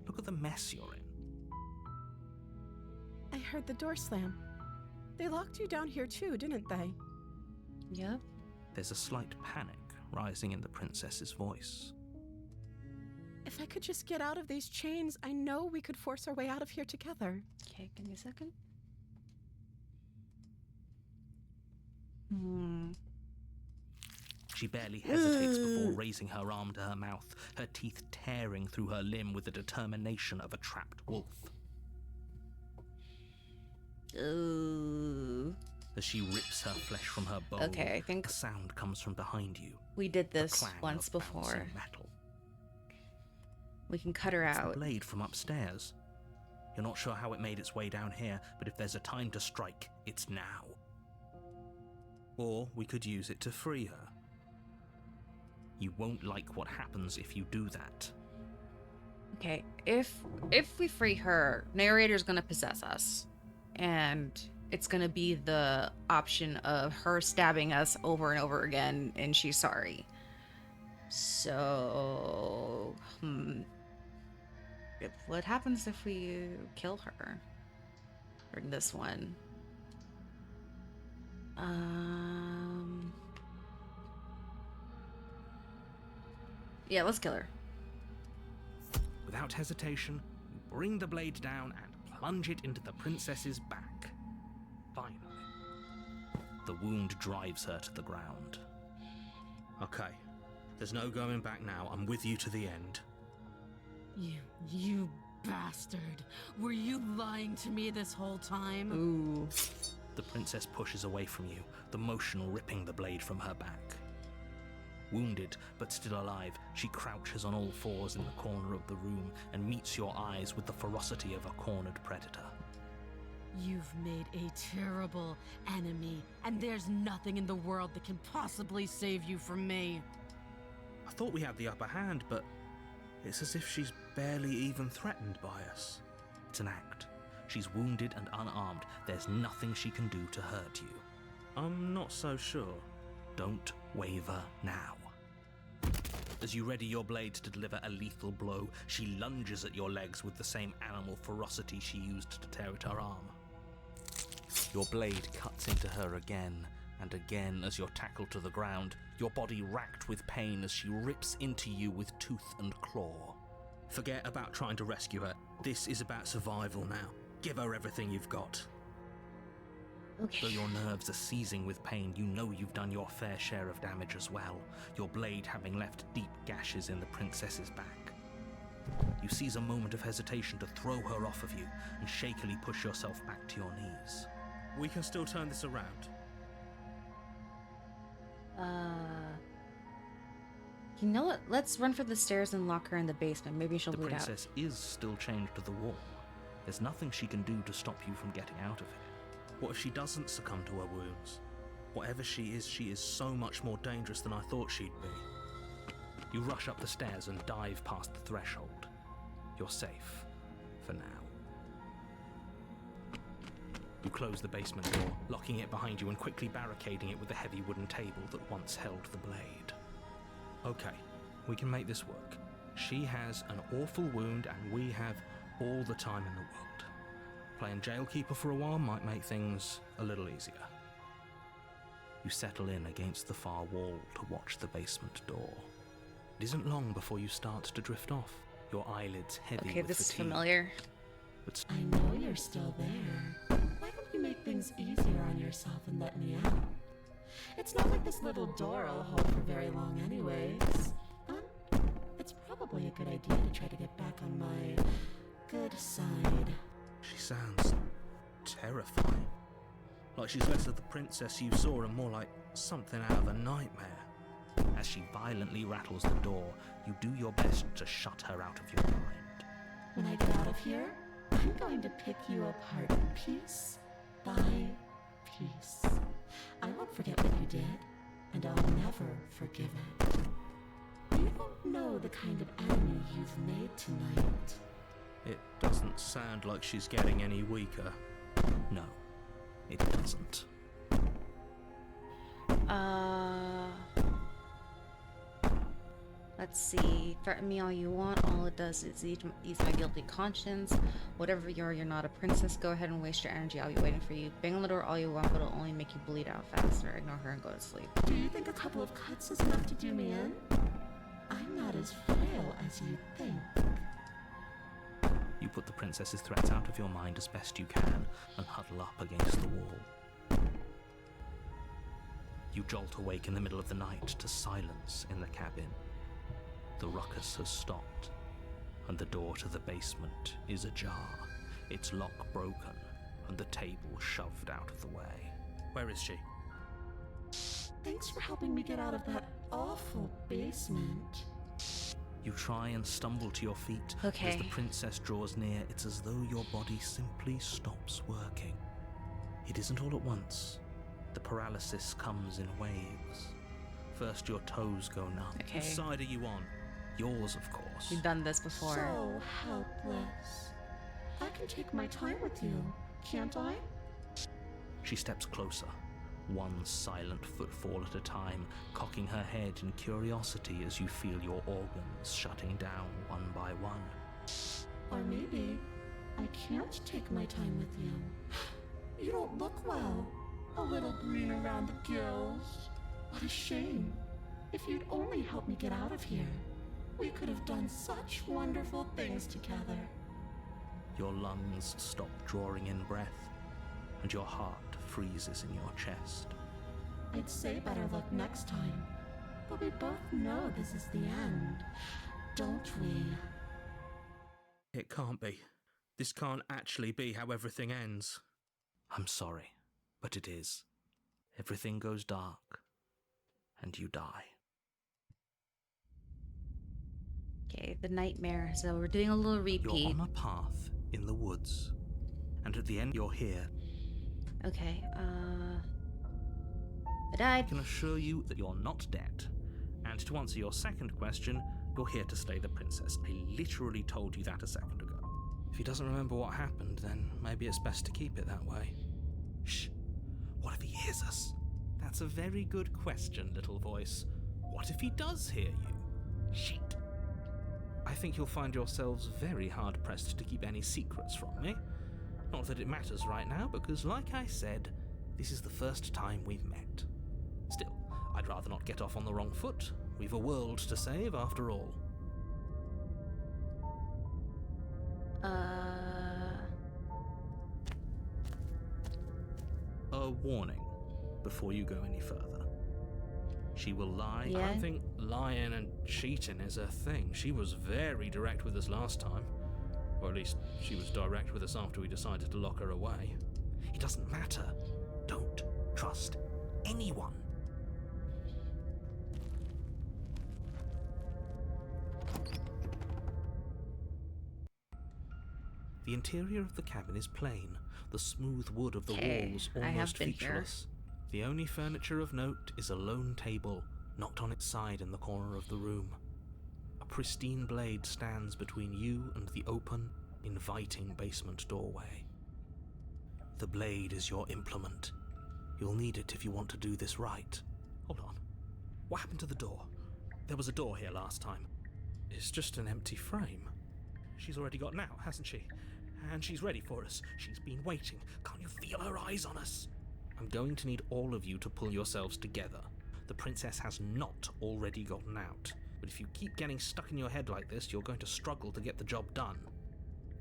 Look at the mess you're in. I heard the door slam. They locked you down here too, didn't they? Yep. There's a slight panic rising in the princess's voice. If I could just get out of these chains, I know we could force our way out of here together. Okay, give me a second. She barely hesitates before raising her arm to her mouth, her teeth tearing through her limb with the determination of a trapped wolf. As she rips her flesh from her bowl, Okay, I think a sound comes from behind you. we did The this clang once of before. bouncing metal. We can cut her It's the out. blade from upstairs. You're not sure how it made its way down here, but if there's a time to strike, it's now. Or we could use it to free her. You won't like what happens if you do that. Okay, if we free her, narrator's gonna possess us, and it's gonna be the option of her stabbing us over and over again, and she's sorry. So, what happens if we kill her? Or this one? Yeah, let's kill her. Without hesitation, you bring the blade down and plunge it into the princess's back. Finally, the wound drives her to the ground. Okay, there's no going back now. I'm with you to the end. You bastard. Were you lying to me this whole time? Ooh. The princess pushes away from you, the motion ripping the blade from her back. Wounded, but still alive, she crouches on all fours in the corner of the room and meets your eyes with the ferocity of a cornered predator. You've made a terrible enemy, and there's nothing in the world that can possibly save you from me. I thought we had the upper hand, but it's as if she's barely even threatened by us. It's an act. She's wounded and unarmed. There's nothing she can do to hurt you. I'm not so sure. Don't waver now. As you ready your blade to deliver a lethal blow, she lunges at your legs with the same animal ferocity she used to tear at her arm. Your blade cuts into her again and again as you're tackled to the ground, your body racked with pain as she rips into you with tooth and claw. Forget about trying to rescue her. This is about survival now. Give her everything you've got. Okay. Though your nerves are seizing with pain, you know you've done your fair share of damage as well, your blade having left deep gashes in the princess's back. You seize a moment of hesitation to throw her off of you and shakily push yourself back to your knees. We can still turn this around. You know what? Let's run for the stairs and lock her in the basement. Maybe she'll The bleed out. princess is still chained to the wall. There's nothing she can do to stop you from getting out of here. What if she doesn't succumb to her wounds? Whatever she is so much more dangerous than I thought she'd be. You rush up the stairs and dive past the threshold. You're safe. For now. You close the basement door, locking it behind you and quickly barricading it with the heavy wooden table that once held the blade. Okay, we can make this work. She has an awful wound and we have all the time in the world. Playing jailkeeper for a while might make things a little easier. You settle in against the far wall to watch the basement door. It isn't long before you start to drift off, your eyelids heavy Okay, with this is fatigue. familiar. But I know you're still there. Why don't you make things easier on yourself and let me out? It's not like this little door will hold for very long anyways. It's probably a good idea to try to get back on my good side. She sounds terrifying. Like she's less of the princess you saw and more like something out of a nightmare. as she violently rattles the door, you do your best to shut her out of your mind. When I get out of here, I'm going to pick you apart piece by piece. I won't forget what you did, and I'll never forgive it. You don't know the kind of enemy you've made tonight. It doesn't sound like she's getting any weaker. No, it doesn't. Let's see. Threaten me all you want. All it does is ease my guilty conscience. Whatever you're not a princess. Go ahead and waste your energy. I'll be waiting for you. Bang on the door all you want, but it'll only make you bleed out faster. Ignore her and go to sleep. Do you think a couple of cuts is enough to do me in? I'm not as frail as you think. You put the princess's threats out of your mind as best you can and huddle up against the wall. You jolt awake in the middle of the night to silence in the cabin. The ruckus has stopped, and the door to the basement is ajar, its lock broken, and the table shoved out of the way. Where is she? Thanks for helping me get out of that awful basement. You try and stumble to your feet. Okay. As the princess draws near, it's as though your body simply stops working. It isn't all at once. The paralysis comes in waves. First your toes go numb. Okay. Whose side are you on? Yours, of course. We've done this before. So helpless. I can take my time with you, can't I? She steps closer, one silent footfall at a time, cocking her head in curiosity as you feel your organs shutting down one by one. Or maybe I can't take my time with you. You don't look well. A little green around the gills. What a shame. If you'd only helped me get out of here, we could have done such wonderful things together. Your lungs stop drawing in breath, and your heart freezes in your chest. I'd say better luck next time, but we both know this is the end, don't we? It can't be. This can't actually be how everything ends. I'm sorry, but it is. Everything goes dark, and you die. Okay, the nightmare. So we're doing a little repeat. You're on a path in the woods, and at the end you're here. Okay, I died. I can assure you that you're not dead. And to answer your second question, you're here to slay the princess. I literally told you that a second ago. If he doesn't remember what happened, then maybe it's best to keep it that way. Shh. What if he hears us? That's a very good question, little voice. What if he does hear you? Shit. I think you'll find yourselves very hard-pressed to keep any secrets from me. Not that it matters right now, because like I said, this is the first time we've met. Still, I'd rather not get off on the wrong foot. We've a world to save, after all. A warning before you go any further. She will lie. Yeah. I don't think lying and cheating is her thing. She was very direct with us last time. Or at least, she was direct with us after we decided to lock her away. It doesn't matter. Don't trust anyone. The interior of the cabin is plain, the smooth wood of the Okay, walls I have almost been here. featureless. The only furniture of note is a lone table, knocked on its side in the corner of the room. A pristine blade stands between you and the open, inviting basement doorway. The blade is your implement. You'll need it if you want to do this right. Hold on. What happened to the door? There was a door here last time. It's just an empty frame. She's already gotten out, hasn't she? And she's ready for us. She's been waiting. Can't you feel her eyes on us? I'm going to need all of you to pull yourselves together. The princess has not already gotten out. But if you keep getting stuck in your head like this, you're going to struggle to get the job done.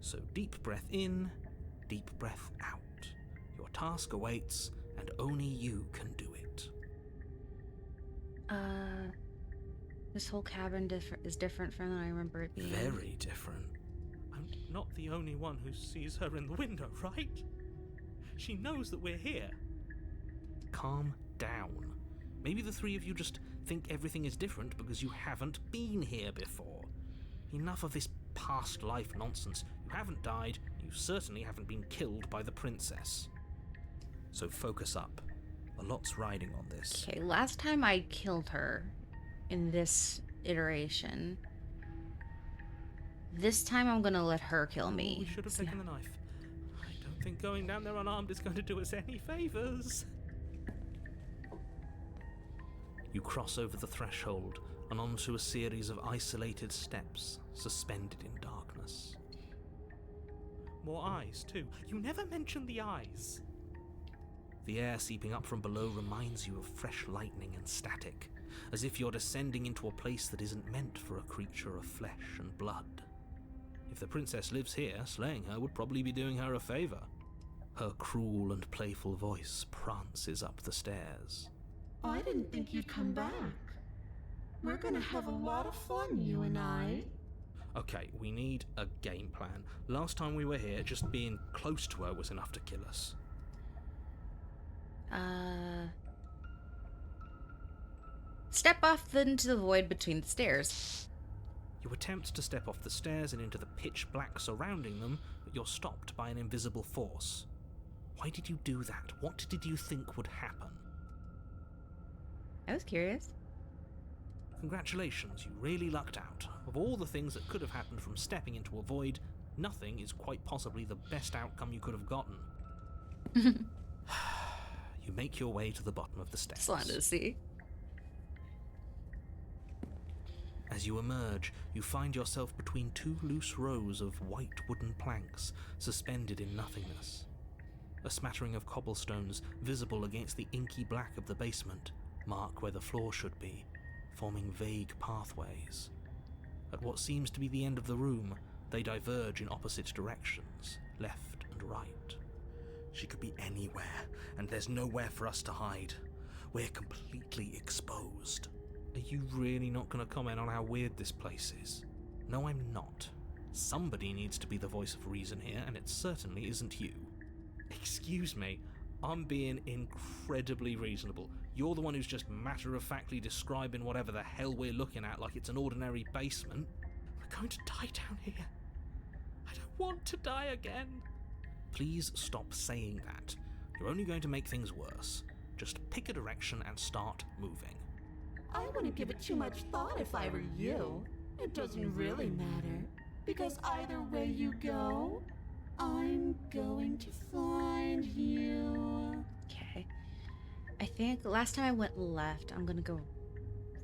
So deep breath in, deep breath out. Your task awaits, and only you can do it. This whole cabin is different from than I remember it being. Very different. I'm not the only one who sees her in the window, right? She knows that we're here. Calm down. Maybe the three of you just think everything is different because you haven't been here before. Enough of this past life nonsense. You haven't died, you certainly haven't been killed by the princess. So focus up. A lot's riding on this. Okay, last time I killed her in this iteration. This time I'm gonna let her kill me. We should have So- taken the knife. I don't think going down there unarmed is going to do us any favours. You cross over the threshold and onto a series of isolated steps suspended in darkness. More eyes, too. You never mentioned the eyes. The air seeping up from below reminds you of fresh lightning and static, as if you're descending into a place that isn't meant for a creature of flesh and blood. If the princess lives here, slaying her would probably be doing her a favour. Her cruel and playful voice prances up the stairs. I didn't think you'd come back. We're gonna have a lot of fun, you and I. Okay, we need a game plan. Last time we were here, just being close to her was enough to kill us. Step off into the void between the stairs. You attempt to step off the stairs and into the pitch black surrounding them, but you're stopped by an invisible force. Why did you do that? What did you think would happen? I was curious. Congratulations, you really lucked out. Of all the things that could have happened from stepping into a void, nothing is quite possibly the best outcome you could have gotten. You make your way to the bottom of the stairs. Just wanted to see. As you emerge, you find yourself between two loose rows of white wooden planks suspended in nothingness. A smattering of cobblestones visible against the inky black of the basement mark where the floor should be, forming vague pathways. At what seems to be the end of the room, they diverge in opposite directions, left and right. She could be anywhere, and there's nowhere for us to hide. We're completely exposed. Are you really not going to comment on how weird this place is? No, I'm not. Somebody needs to be the voice of reason here, and it certainly isn't you. Excuse me, I'm being incredibly reasonable. You're the one who's just matter-of-factly describing whatever the hell we're looking at like it's an ordinary basement. We're going to die down here. I don't want to die again. Please stop saying that. You're only going to make things worse. Just pick a direction and start moving. I wouldn't give it too much thought if I were you. It doesn't really matter, because either way you go, I'm going to find you. Okay. I think last time I went left, I'm gonna go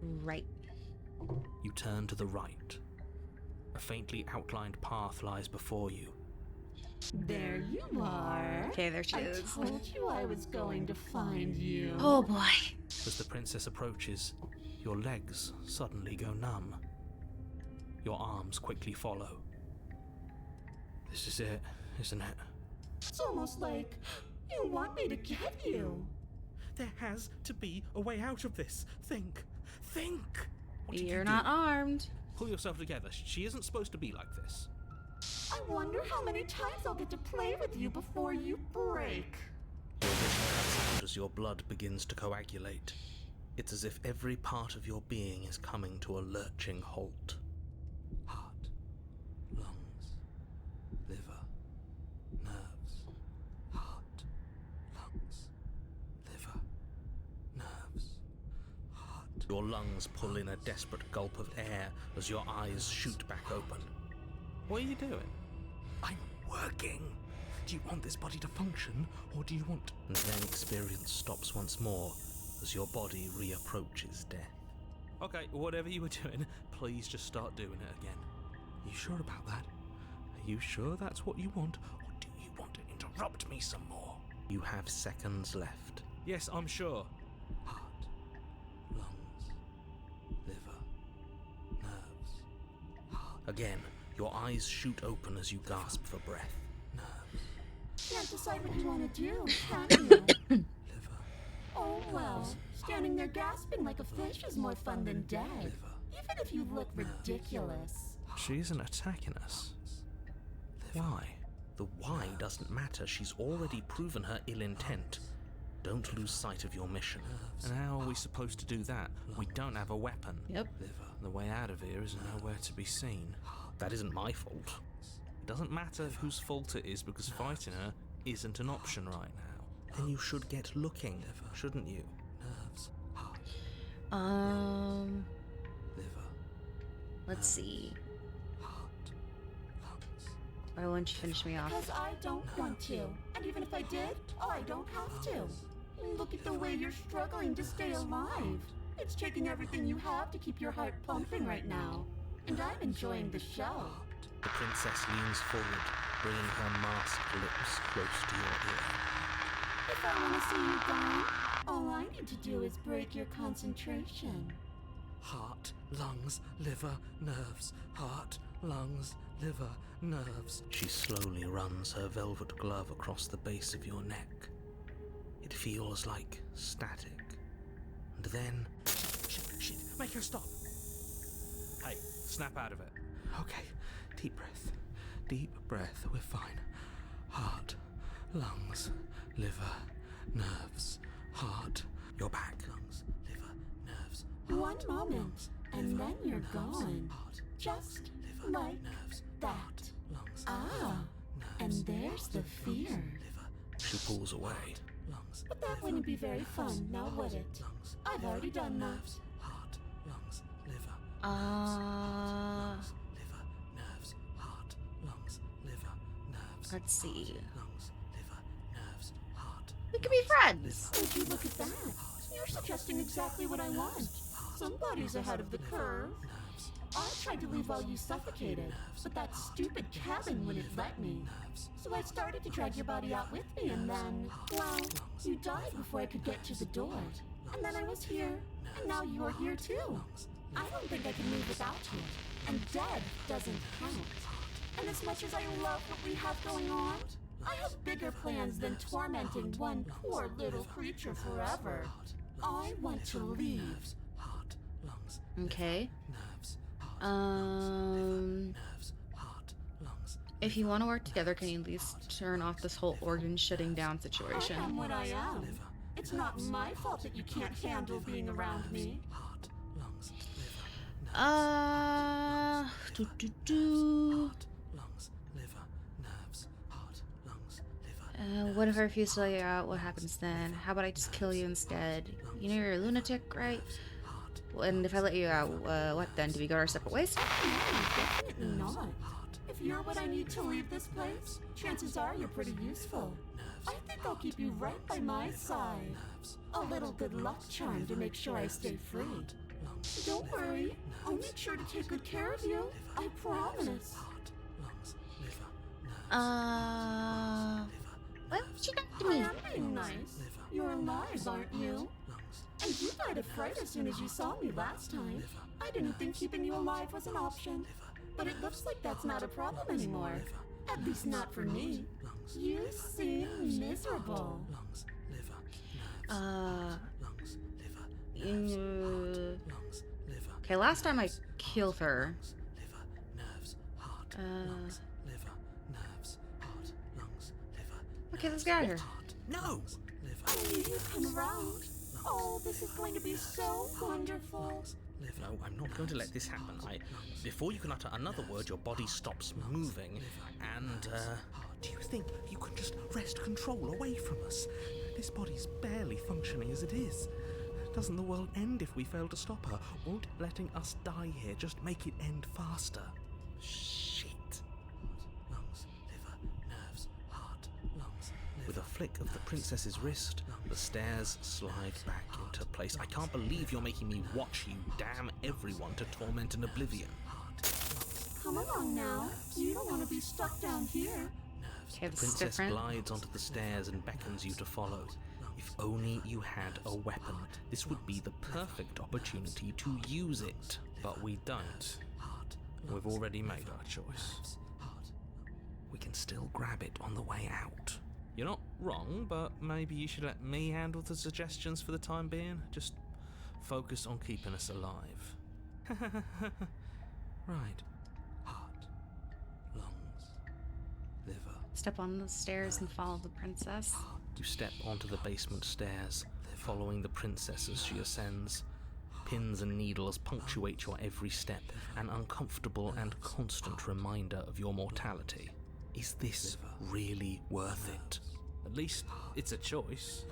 right. You turn to the right. A faintly outlined path lies before you. There you are. Okay, there she I is. told you I was going to find you. Oh boy. As the princess approaches, your legs suddenly go numb. Your arms quickly follow. This is it, isn't it? It's almost like you want me to get you. There has to be a way out of this. Think. What did you You're do? not armed. Pull yourself together. She isn't supposed to be like this. I wonder how many times I'll get to play with you before you break. Your vision cuts out as your blood begins to coagulate. It's as if every part of your being is coming to a lurching halt. Heart, lungs, liver, nerves. Heart, lungs, liver, nerves, heart. Your lungs pull in a desperate gulp of air as your eyes shoot back open. What are you doing? I'm working. Do you want this body to function, or do you want... And then experience stops once more as your body reapproaches death. Okay, whatever you were doing, please just start doing it again. Are you sure about that? Are you sure that's what you want, or do you want to interrupt me some more? You have seconds left. Yes, I'm sure. Heart, lungs, liver, nerves, heart. Again, your eyes shoot open as you gasp for breath. Nerves, Can't decide what you want to do, can you? liver. Oh well, standing there gasping like a fish is more fun than dead. Even if you look ridiculous. She isn't attacking us. Why? The why doesn't matter. She's already proven her ill intent. Don't lose sight of your mission. And how are we supposed to do that? We don't have a weapon. Yep. The way out of here is nowhere to be seen. That isn't my fault. It doesn't matter whose fault it is because fighting her isn't an option right now. Then you should get looking, shouldn't you? Let's see. Why won't you finish me off? Because I don't want to. And even if I did, I don't have to. Look at the way you're struggling to stay alive. It's taking everything you have to keep your heart pumping right now. And I'm enjoying the show. The princess leans forward, bringing her masked lips close to your ear. If I want to see you gone, all I need to do is break your concentration. Heart, lungs, liver, nerves. Heart, lungs, liver, nerves. She slowly runs her velvet glove across the base of your neck. It feels like static. And then... Shit, make her stop! Hey, snap out of it. Okay, deep breath, we're fine. Heart, lungs, liver, nerves. heart, your back, lungs, liver, nerves, One moment, and then you're gone. Just like that. lungs, Ah, and there's the fear. liver. She pulls away. Lungs, But that wouldn't be very fun, now would it? lungs, I've already done that. heart, lungs, liver, liver, nerves, heart, lungs, liver, nerves. Let's see. Lungs, liver, nerves, heart. We could be friends. Would you look at that? You're suggesting exactly what I want. Somebody's ahead of the curve. I tried to leave while you suffocated, but that stupid cabin wouldn't let me. So I started to drag your body out with me, and then, well, you died before I could get to the door. And then I was here, and now you're here too. I don't think I can move without you, and dead doesn't count. And as much as I love what we have going on, I have bigger plans than tormenting one poor little creature forever. I want to leave. Heart, lungs, Okay. nerves, heart, nerves, heart, lungs. If you want to work together, can you at least turn off this whole organ shutting down I situation? am what I am. It's not my fault that you can't handle being around me. Heart, lungs, liver, Do. lungs, liver, nerves, heart, lungs, liver. What if I refuse to let you out? What happens then? How about I just kill you instead? You know you're a lunatic, right? Well, and if I let you out, what then? Do we go our separate ways? No, definitely not. If you're what I need to leave this place, chances are you're pretty useful. I think I'll keep you right by my side. A little good luck charm to make sure I stay free. Don't worry, I'll make sure to take good care of you. I promise. Heart, lungs, liver, What would you like to I me? am being nice. You're alive, aren't you? lungs, And you died of fright as soon as you saw me last time. I didn't think keeping you alive was an option. But it looks like that's not a problem anymore. At least not for me. You seem miserable. lungs, liver, nerves, lungs, liver, lungs, liver, Okay, last time I killed her. liver, nerves, heart, liver, nerves, heart, lungs, liver, Okay, let's get out of here. heart. No! Liver, I knew you'd come around. Oh, this is going to be so wonderful. No, I'm not going to let this happen. Before you can utter another word, your body stops moving, and, do you think you can just wrest control away from us? This body's barely functioning as it is. Doesn't the world end if we fail to stop her? Won't letting us die here just make it end faster? Shit. Lungs, liver, nerves, heart, lungs, liver. with a flick of the princess's wrist, the stairs slide back into place. I can't believe you're making me watch you damn everyone to torment and oblivion. Come along now. You don't want to be stuck down here. Okay, this is Princess different. glides onto the stairs and beckons you to follow. If only you had a weapon, this would be the perfect opportunity to use it. But we don't. We've already made our choice. We can still grab it on the way out. You're not wrong, but maybe you should let me handle the suggestions for the time being. Just focus on keeping us alive. Right. Heart, lungs, liver. Step on the stairs and follow the princess. You step onto the basement stairs, following the princess as she ascends. Pins and needles punctuate your every step, an uncomfortable and constant reminder of your mortality. Is this really worth it? At least it's a choice.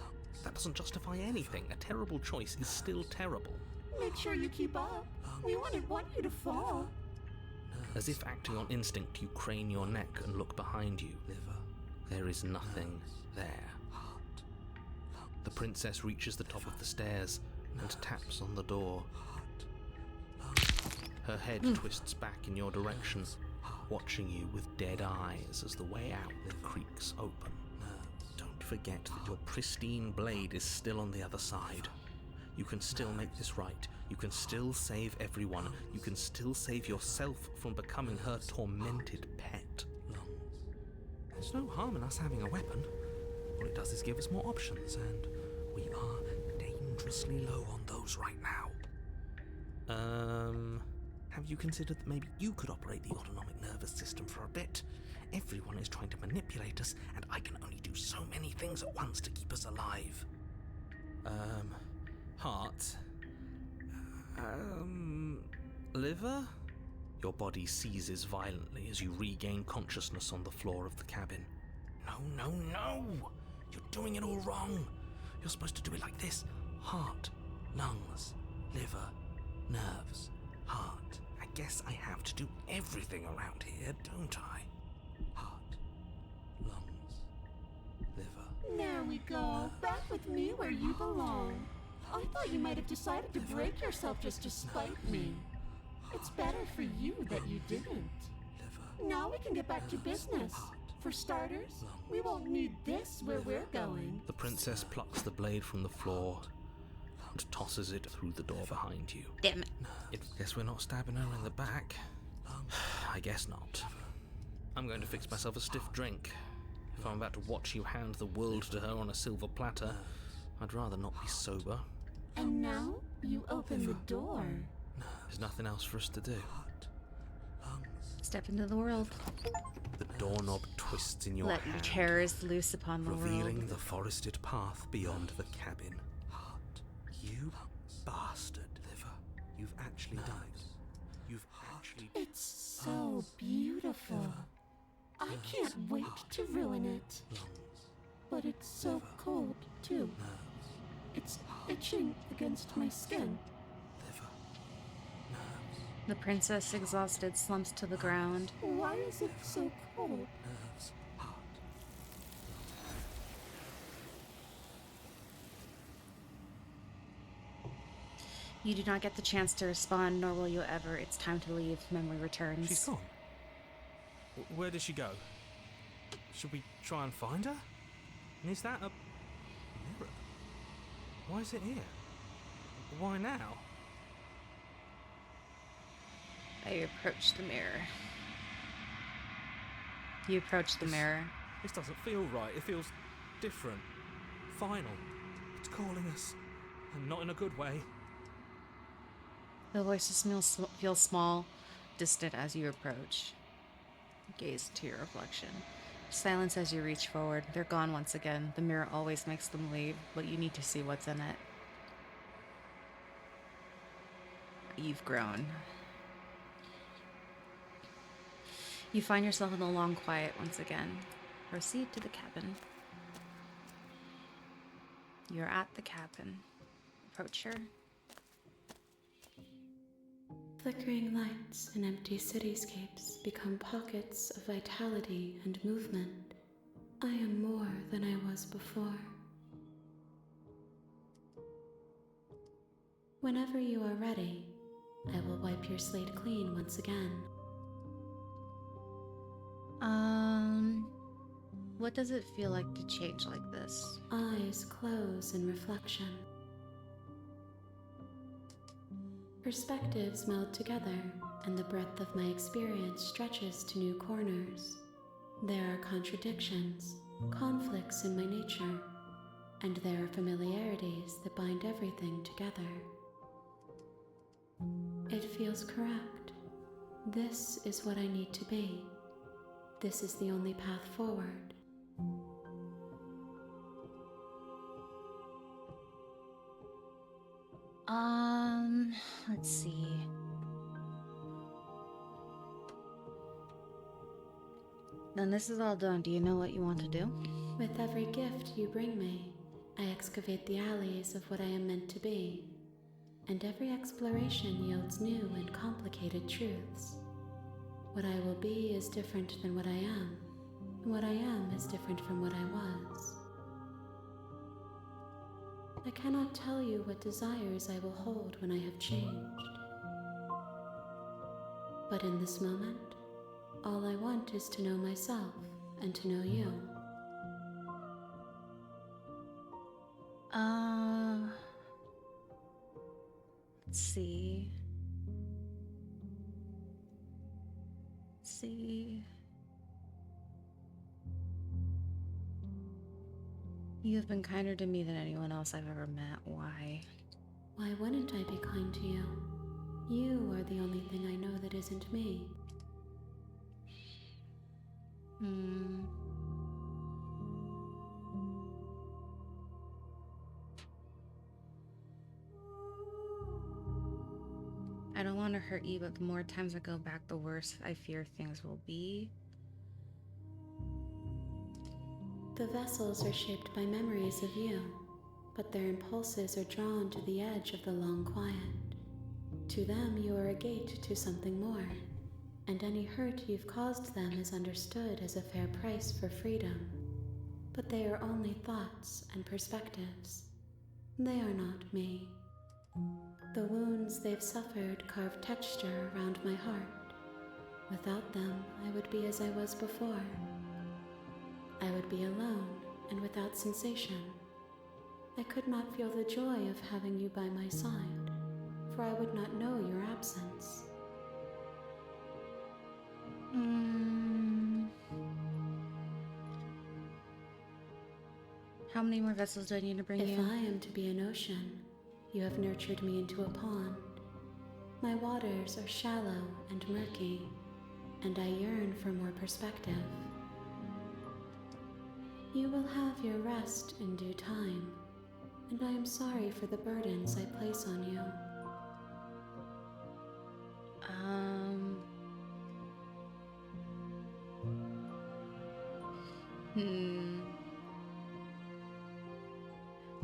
That doesn't justify anything. A terrible choice is still terrible. Make sure you keep up. We wouldn't want you to fall. As if acting on instinct, you crane your neck and look behind you. There is nothing there. The princess reaches the top of the stairs and taps on the door. Her head twists back in your direction, watching you with dead eyes as the way out creaks open. Don't forget that your pristine blade is still on the other side. You can still make this right. You can still save everyone. You can still save yourself from becoming her tormented pet. There's no harm in us having a weapon. All it does is give us more options, and we are dangerously low on those right now. Have you considered that maybe you could operate the autonomic nervous system for a bit? Everyone is trying to manipulate us, and I can only do so many things at once to keep us alive. Heart. Liver? Your body seizes violently as you regain consciousness on the floor of the cabin. No! You're doing it all wrong. You're supposed to do it like this. Heart, lungs, liver, nerves, heart. I guess I have to do everything around here, don't I? Heart, lungs, liver. There we go. Back with me where you belong. I thought you might have decided to break yourself just to spite me. It's better for you that you didn't. Now we can get back to business. For starters, we won't need this where we're going. The princess plucks the blade from the floor and tosses it through the door behind you. Damn it. Guess we're not stabbing her in the back. I guess not. I'm going to fix myself a stiff drink. If I'm about to watch you hand the world to her on a silver platter, I'd rather not be sober. And now you open the door. There's nothing else for us to do. Step into the world. The doorknob twists in your Let hand, your terrors loose upon the revealing world. the forested path beyond the cabin. You bastard. You've actually done it. You've actually... It's so beautiful. I can't wait to ruin it. But it's so cold, too. It's itching against my skin. The princess, exhausted, slumps to the ground. Why is it so cold? You do not get the chance to respond, nor will you ever. It's time to leave. Memory returns. She's gone. Where did she go? Should we try and find her? And is that a mirror? Why is it here? Why now? You approach the mirror. You approach the mirror. This doesn't feel right. It feels different. Final. It's calling us. And not in a good way. The voices feel small, distant as you approach. Gaze into your reflection. Silence as you reach forward. They're gone once again. The mirror always makes them leave, but you need to see what's in it. You've grown. You find yourself in the long quiet once again. Proceed to the cabin. You're at the cabin. Approach her. Flickering lights and empty cityscapes become pockets of vitality and movement. I am more than I was before. Whenever you are ready, I will wipe your slate clean once again. What does it feel like to change like this? Eyes close in reflection. Perspectives meld together, and the breadth of my experience stretches to new corners. There are contradictions, conflicts in my nature, and there are familiarities that bind everything together. It feels correct. This is what I need to be. This is the only path forward. Let's see. Then this is all done. Do you know what you want to do? With every gift you bring me, I excavate the alleys of what I am meant to be, and every exploration yields new and complicated truths. What I will be is different than what I am, and what I am is different from what I was. I cannot tell you what desires I will hold when I have changed. But in this moment, all I want is to know myself and to know you. Let's see. You've been kinder to me than anyone else I've ever met. Why? Why wouldn't I be kind to you? You are the only thing I know that isn't me. want to hurt you, but the more times I go back, the worse I fear things will be. The vessels are shaped by memories of you, but their impulses are drawn to the edge of the long quiet. To them, you are a gate to something more, and any hurt you've caused them is understood as a fair price for freedom. But they are only thoughts and perspectives. They are not me. The wounds they've suffered carve texture around my heart. Without them, I would be as I was before. I would be alone and without sensation. I could not feel the joy of having you by my side, for I would not know your absence. How many more vessels do I need to bring If you? I am to be an ocean, you have nurtured me into a pond. My waters are shallow and murky, and I yearn for more perspective. You will have your rest in due time, and I am sorry for the burdens I place on you.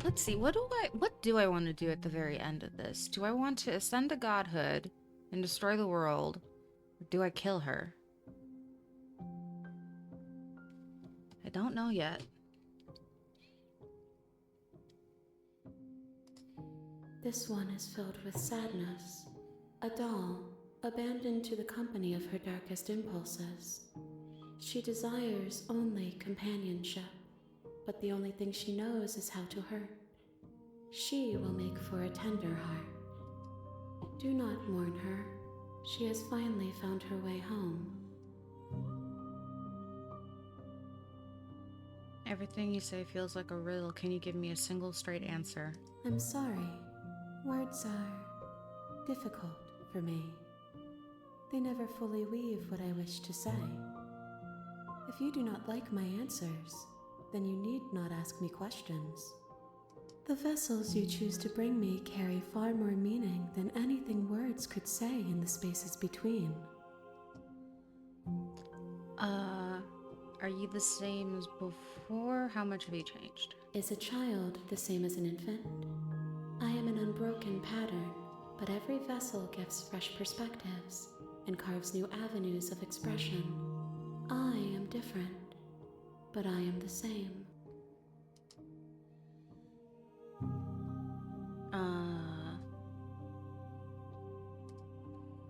Let's see. What do I want to do at the very end of this? Do I want to ascend to godhood and destroy the world? Or do I kill her? I don't know yet. This one is filled with sadness. A doll, abandoned to the company of her darkest impulses. She desires only companionship, but the only thing she knows is how to hurt. She will make for a tender heart. Do not mourn her. She has finally found her way home. Everything you say feels like a riddle. Can you give me a single straight answer? I'm sorry. Words are difficult for me. They never fully weave what I wish to say. If you do not like my answers, then you need not ask me questions. The vessels you choose to bring me carry far more meaning than anything words could say in the spaces between. Are you the same as before? How much have you changed? Is a child the same as an infant? I am an unbroken pattern, but every vessel gives fresh perspectives and carves new avenues of expression. I am different, but I am the same.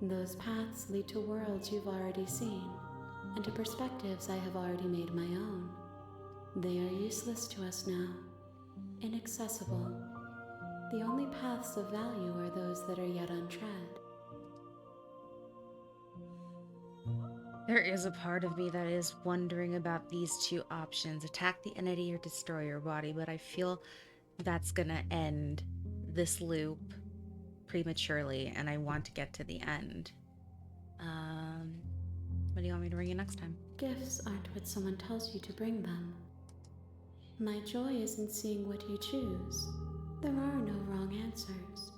Those paths lead to worlds you've already seen, and to perspectives I have already made my own. They are useless to us now, inaccessible. The only paths of value are those that are yet untread. There is a part of me that is wondering about these two options. Attack the entity or destroy your body, but I feel that's gonna end this loop prematurely, and I want to get to the end. What do you want me to bring you next time? Gifts aren't what someone tells you to bring them. My joy is in seeing what you choose. There are no wrong answers,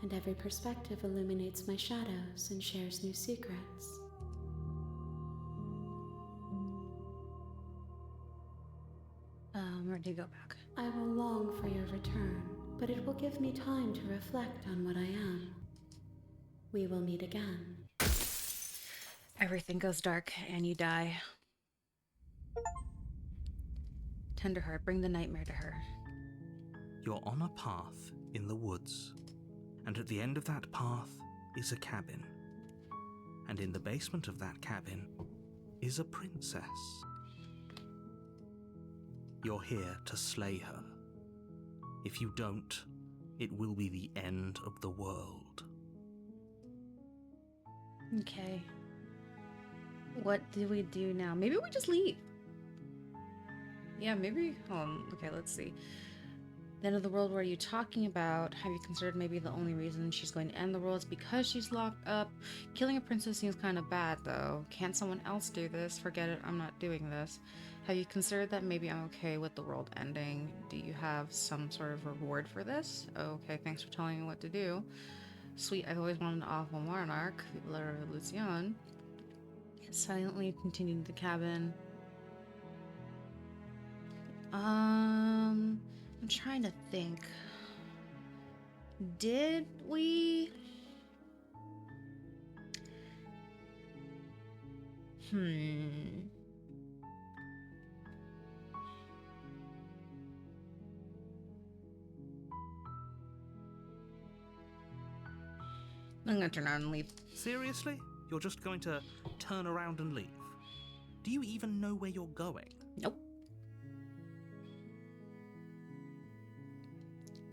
and every perspective illuminates my shadows and shares new secrets. Where do you go back? I will long for your return, but it will give me time to reflect on what I am. We will meet again. Everything goes dark and you die. Tenderheart, bring the nightmare to her. You're on a path in the woods, and at the end of that path is a cabin. And in the basement of that cabin is a princess. You're here to slay her. If you don't, it will be the end of the world. Okay. What do we do now? Maybe we just leave. Yeah, maybe. Okay, let's see. The end of the world, what are you talking about? Have you considered maybe the only reason she's going to end the world is because she's locked up? Killing a princess seems kind of bad, though. Can't someone else do this? Forget it, I'm not doing this. Have you considered that maybe I'm okay with the world ending? Do you have some sort of reward for this? Okay, thanks for telling me what to do. Sweet, I've always wanted an awful monarch. La Revolucion. Silently continued to the cabin. I'm trying to think. Did we? I'm gonna turn around and leave. Seriously? You're just going to turn around and leave? Do you even know where you're going? Nope.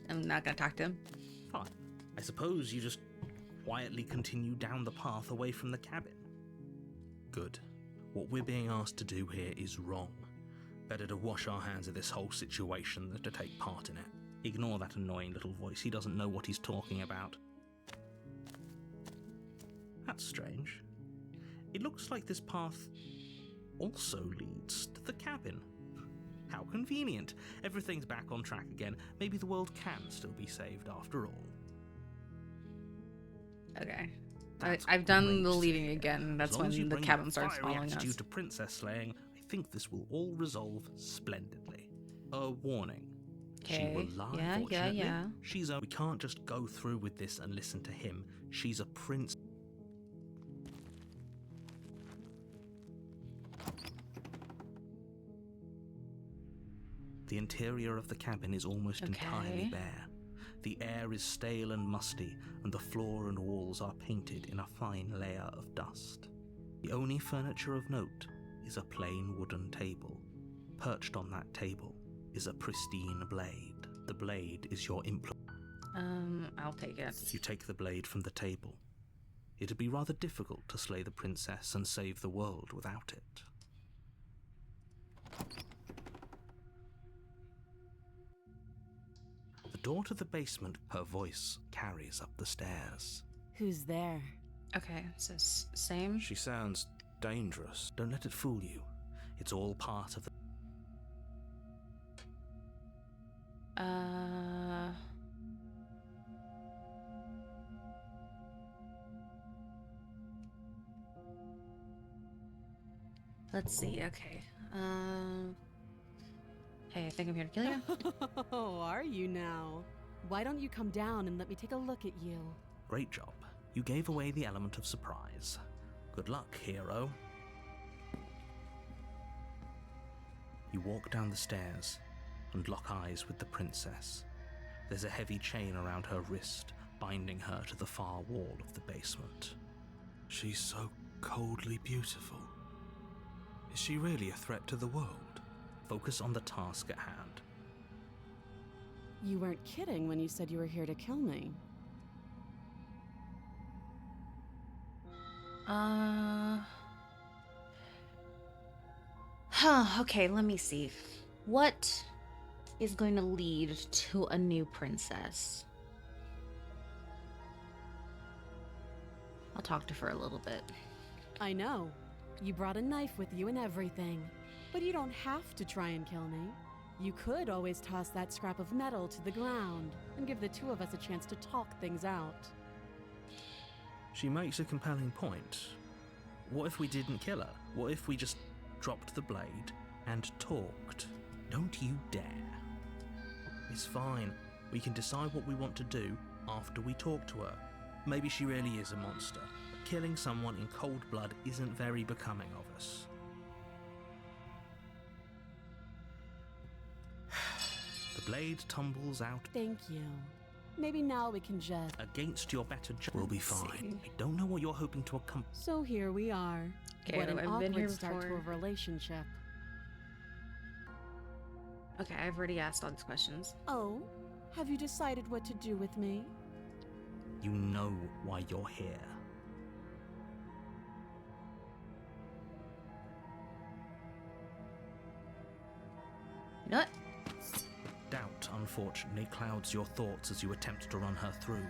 I'm not gonna talk to him. Fine. I suppose you just quietly continue down the path away from the cabin. Good. What we're being asked to do here is wrong. Better to wash our hands of this whole situation than to take part in it. Ignore that annoying little voice. He doesn't know what he's talking about. That's strange. It looks like this path also leads to the cabin. How convenient. Everything's back on track again. Maybe the world can still be saved after all. Okay. That's I've done great the to leaving hear. again. That's As long as you when the bring cabin your starts fiery following attitude us. to princess slaying, I think this will all resolve splendidly. A warning. She Okay. will lie, Yeah. We can't just go through with this and listen to him. She's a prince. The interior of the cabin is almost entirely Okay. bare. The air is stale and musty, and the floor and walls are painted in a fine layer of dust. The only furniture of note is a plain wooden table. Perched on that table is a pristine blade. The blade is your implement. I'll take it. You take the blade from the table. It'd be rather difficult to slay the princess and save the world without it. The door to the basement, her voice carries up the stairs. Who's there? Okay, so same. She sounds dangerous. Don't let it fool you. It's all part of the... Let's see. Okay. Hey, I think I'm here to kill you. Oh, are you now? Why don't you come down and let me take a look at you? Great job. You gave away the element of surprise. Good luck, hero. You walk down the stairs and lock eyes with the princess. There's a heavy chain around her wrist, binding her to the far wall of the basement. She's so coldly beautiful. Is she really a threat to the world? Focus on the task at hand. You weren't kidding when you said you were here to kill me. Okay, let me see. What is going to lead to a new princess? I'll talk to her a little bit. I know. You brought a knife with you and everything. But you don't have to try and kill me. You could always toss that scrap of metal to the ground and give the two of us a chance to talk things out. She makes a compelling point. What if we didn't kill her? What if we just dropped the blade and talked? Don't you dare. It's fine. We can decide what we want to do after we talk to her. Maybe she really is a monster, but killing someone in cold blood isn't very becoming of us. The blade tumbles out Thank you. Maybe now we can just... against your better judgment. We'll be Let's fine. see. I don't know what you're hoping to accomplish. So here we are. Okay, What an I've been here awkward start to before. a relationship. Okay, I've already asked all these questions. Oh? Have you decided what to do with me? You know why you're here. You know what? Doubt, unfortunately, clouds your thoughts as you attempt to run her through.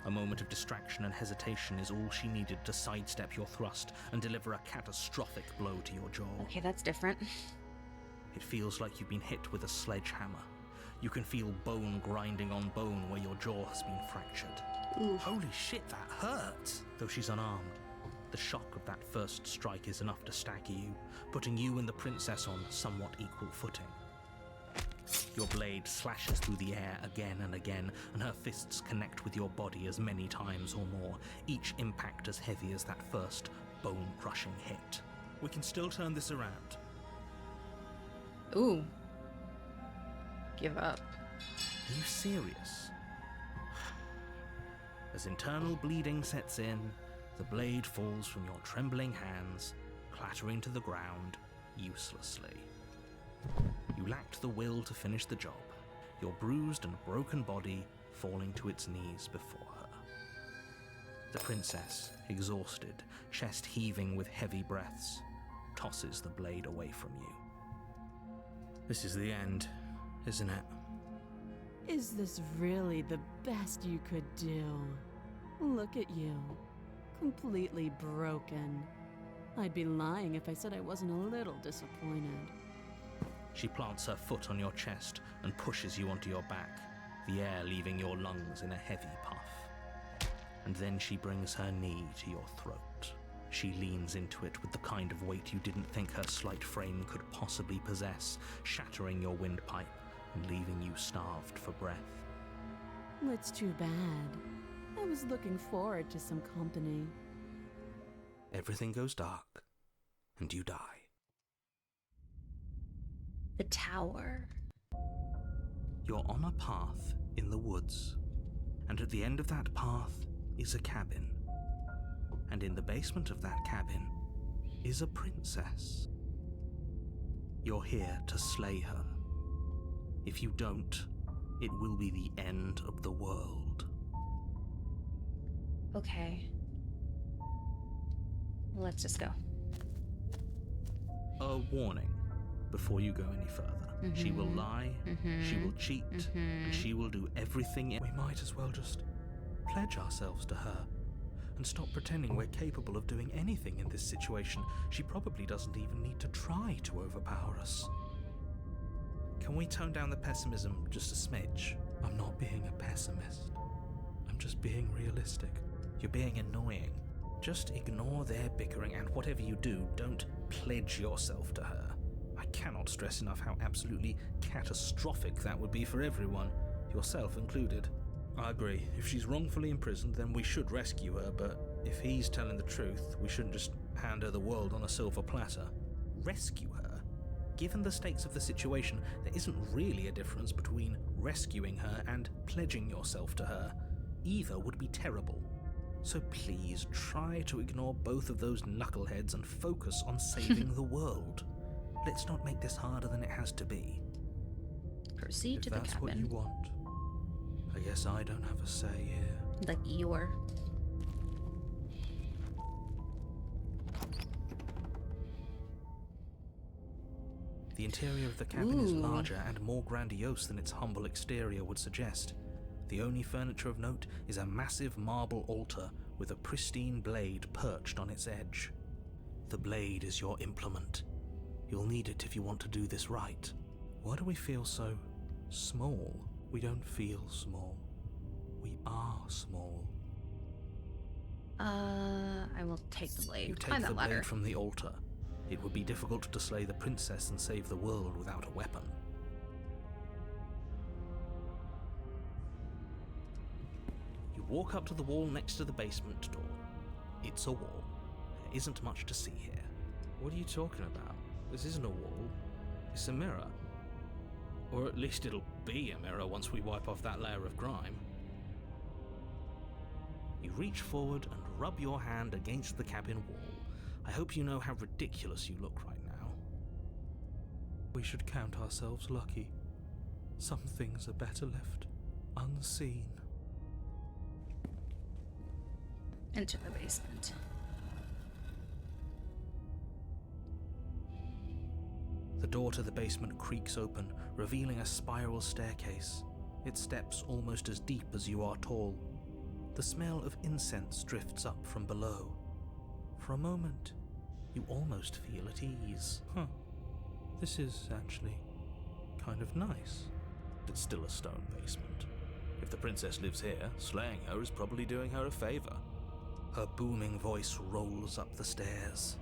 A moment of distraction and hesitation is all she needed to sidestep your thrust and deliver a catastrophic blow to your jaw. Okay, that's different. It feels like you've been hit with a sledgehammer. You can feel bone grinding on bone where your jaw has been fractured. Oof. Holy shit, that hurt! Though she's unarmed, the shock of that first strike is enough to stagger you, putting you and the princess on somewhat equal footing. Your blade slashes through the air again and again, and her fists connect with your body as many times or more, each impact as heavy as that first bone-crushing hit. We can still turn this around. Ooh. Give up. Are you serious? As internal bleeding sets in, the blade falls from your trembling hands, clattering to the ground uselessly. You lacked the will to finish the job, your bruised and broken body falling to its knees before her. The princess, exhausted, chest heaving with heavy breaths, tosses the blade away from you. This is the end, isn't it? Is this really the best you could do? Look at you. Completely broken. I'd be lying if I said I wasn't a little disappointed. She plants her foot on your chest and pushes you onto your back, the air leaving your lungs in a heavy puff. And then she brings her knee to your throat. She leans into it with the kind of weight you didn't think her slight frame could possibly possess, shattering your windpipe and leaving you starved for breath. It's too bad. I was looking forward to some company. Everything goes dark, and you die. The tower. You're on a path in the woods, and at the end of that path is a cabin. And in the basement of that cabin is a princess. You're here to slay her. If you don't, it will be the end of the world. Okay. Let's just go. A warning before you go any further. She will lie, she will cheat, and she will do everything. We might as well just pledge ourselves to her and stop pretending we're capable of doing anything in this situation. She probably doesn't even need to try to overpower us. Can we tone down the pessimism just a smidge? I'm not being a pessimist. I'm just being realistic. You're being annoying. Just ignore their bickering, and whatever you do, don't pledge yourself to her. I cannot stress enough how absolutely catastrophic that would be for everyone, yourself included. I agree. If she's wrongfully imprisoned, then we should rescue her, but if he's telling the truth, we shouldn't just hand her the world on a silver platter. Rescue her? Given the stakes of the situation, there isn't really a difference between rescuing her and pledging yourself to her. Either would be terrible. So please try to ignore both of those knuckleheads and focus on saving the world. Let's not make this harder than it has to be. Proceed If to the that's what you cabin. want, I guess I don't have a say here. Like Eeyore. The interior of the cabin is Ooh. larger and more grandiose than its humble exterior would suggest. The only furniture of note is a massive marble altar with a pristine blade perched on its edge. The blade is your implement. You'll need it if you want to do this right. Why do we feel so small? We don't feel small. We are small. I will take the blade. You take Find the that ladder. blade from the altar. It would be difficult to slay the princess and save the world without a weapon. You walk up to the wall next to the basement door. It's a wall. There isn't much to see here. What are you talking about? This isn't a wall. It's a mirror. Or at least it'll be a mirror once we wipe off that layer of grime. You reach forward and rub your hand against the cabin wall. I hope you know how ridiculous you look right now. We should count ourselves lucky. Some things are better left unseen. Enter the basement. The door to the basement creaks open, revealing a spiral staircase. Its steps almost as deep as you are tall. The smell of incense drifts up from below. For a moment, you almost feel at ease. This is actually kind of nice. It's still a stone basement. If the princess lives here, slaying her is probably doing her a favor. Her booming voice rolls up the stairs.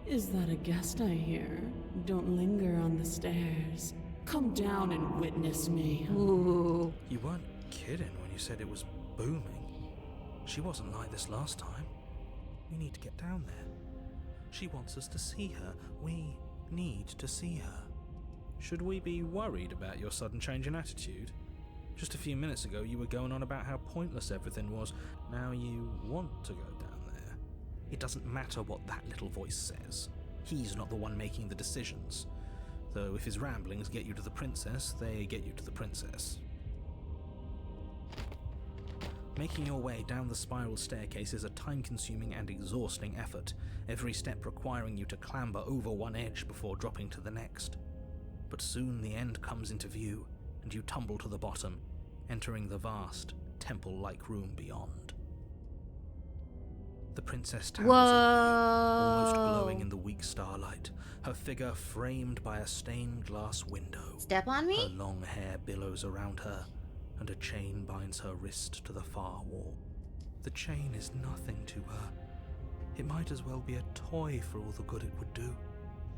Is that a guest I hear? Don't linger on the stairs. Come down and witness me. Ooh. You weren't kidding when you said it was booming. She wasn't like this last time. We need to get down there. She wants us to see her. We need to see her. Should we be worried about your sudden change in attitude? Just a few minutes ago you were going on about how pointless everything was. Now you want to go down there. It doesn't matter what that little voice says. He's not the one making the decisions. Though if his ramblings get you to the princess, they get you to the princess. Making your way down the spiral staircase is a time-consuming and exhausting effort, every step requiring you to clamber over one edge before dropping to the next. But soon the end comes into view, and you tumble to the bottom, entering the vast, temple-like room beyond. The princess towers over you, almost glowing in the weak starlight, her figure framed by a stained glass window. Step on Her me? long hair billows around her, and a chain binds her wrist to the far wall. The chain is nothing to her. It might as well be a toy for all the good it would do.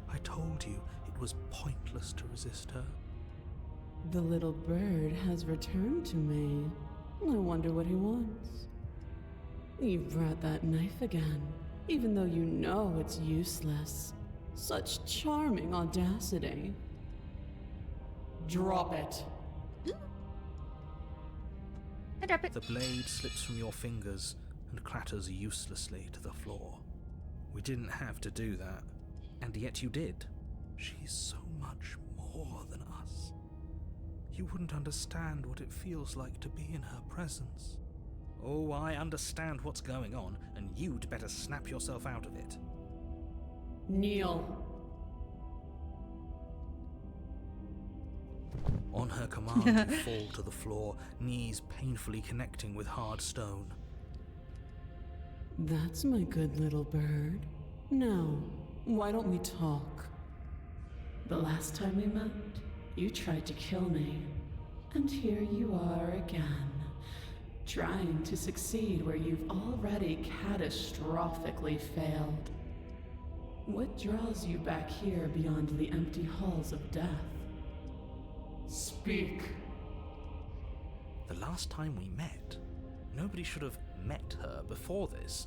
I told you it was pointless to resist her. The little bird has returned to me. I wonder what he wants. You brought that knife again, even though you know it's useless. Such charming audacity. Drop it. I drop it. The blade slips from your fingers and clatters uselessly to the floor. We didn't have to do that, and yet you did. She's so much more than us. You wouldn't understand what it feels like to be in her presence. Oh, I understand what's going on, and you'd better snap yourself out of it. Kneel. On her command, you fall to the floor, knees painfully connecting with hard stone. That's my good little bird. Now, why don't we talk? The last time we met, you tried to kill me. And here you are again, trying to succeed where you've already catastrophically failed. What draws you back here beyond the empty halls of death? Speak. The last time we met, nobody should have met her before this.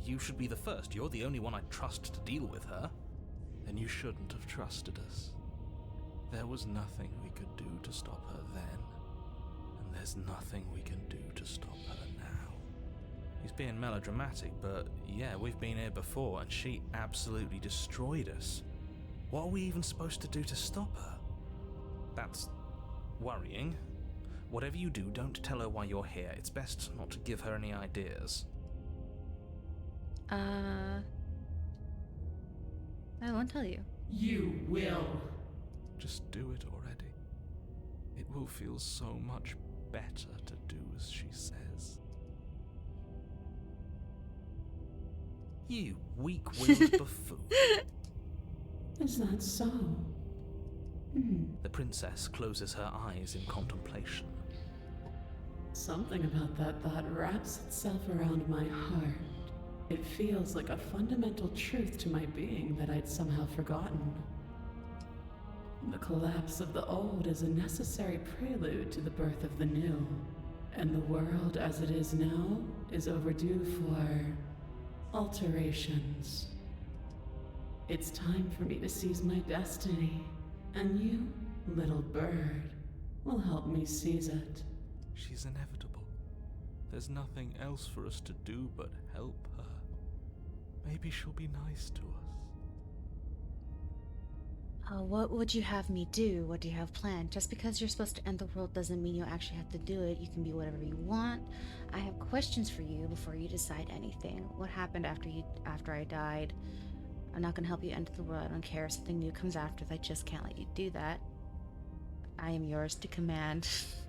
You should be the first. You're the only one I'd trust to deal with her. Then you shouldn't have trusted us. There was nothing we could do to stop her then, and there's nothing we can do to stop her now. He's being melodramatic, but yeah, we've been here before and she absolutely destroyed us. What are we even supposed to do to stop her? That's worrying. Whatever you do, don't tell her why you're here. It's best not to give her any ideas. I won't tell you. You will. Just do it already. It will feel so much better to do as she says. You weak-willed buffoon. Is that so? The princess closes her eyes in contemplation. Something about that thought wraps itself around my heart. It feels like a fundamental truth to my being that I'd somehow forgotten. The collapse of the old is a necessary prelude to the birth of the new, and the world as it is now is overdue for alterations. It's time for me to seize my destiny, and you, little bird, will help me seize it. She's inevitable. There's nothing else for us to do but help her. Maybe she'll be nice to us. What would you have me do? What do you have planned? Just because you're supposed to end the world doesn't mean you actually have to do it. You can be whatever you want. I have questions for you before you decide anything. What happened after I died? I'm not gonna help you end the world. I don't care if something new comes after. I just can't let you do that. I am yours to command.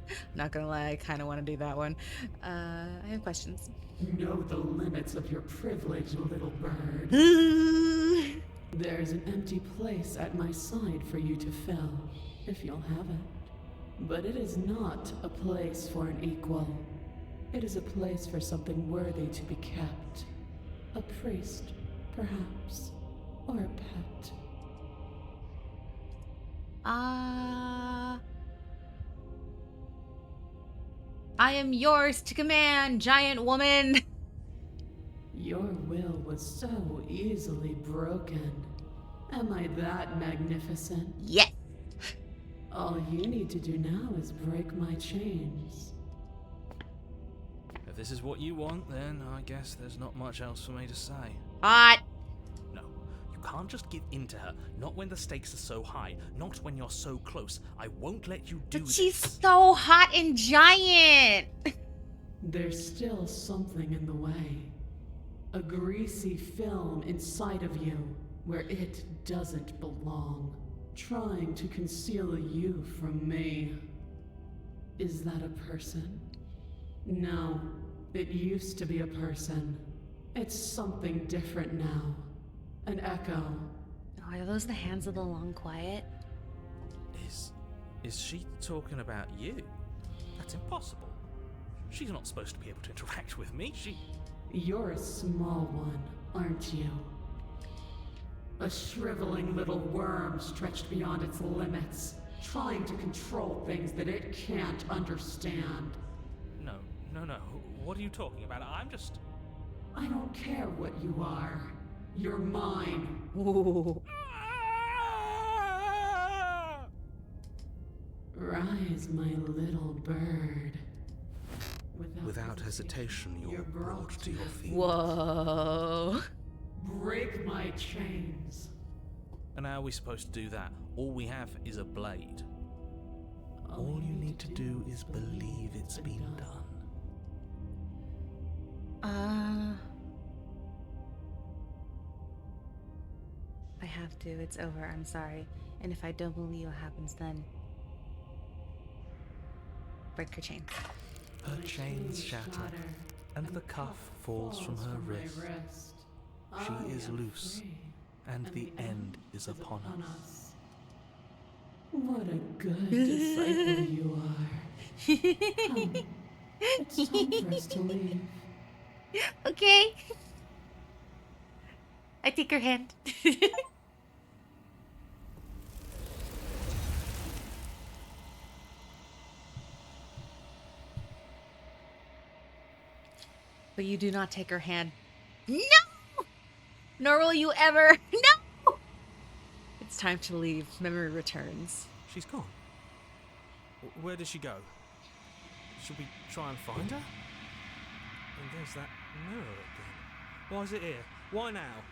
I'm not gonna lie, I kind of want to do that one. I have questions. Know the limits of your privilege, little bird. There's an empty place at my side for you to fill, if you'll have it. But it is not a place for an equal. It is a place for something worthy to be kept. A priest, perhaps, or a pet. I am yours to command, giant woman. Your will was so easily broken. Am I that magnificent? Yes. All you need to do now is break my chains. If this is what you want, then I guess there's not much else for me to say. Hot. No, you can't just give in to her. Not when the stakes are so high. Not when you're so close. I won't let you do But this. she's so hot and giant. There's still something in the way. A greasy film inside of you where it doesn't belong. Trying to conceal you from me. Is that a person? No, it used to be a person. It's something different now. An echo. Oh, are those the hands of the long quiet? Is she talking about you? That's impossible. She's not supposed to be able to interact with me. You're a small one, aren't you? A shriveling little worm stretched beyond its limits, trying to control things that it can't understand. No. What are you talking about? I don't care what you are. You're mine. Ooh. Rise, my little bird. Without hesitation, you're brought to your feet. Whoa. Break my chains. And how are we supposed to do that? All we have is a blade. All you need to do is believe it's been done. I have to. It's over. I'm sorry. And if I don't believe what happens then, break her chains. Her chains shatter, and the cuff falls from her wrist. She is loose, and the end is upon us. What a good disciple you are. Come, it's time for us to leave. Okay. I take her hand. But you do not take her hand. No! Nor will you ever. No! It's time to leave. Memory returns. She's gone. Where did she go? Should we try and find her? And there's that mirror again. Why is it here? Why now?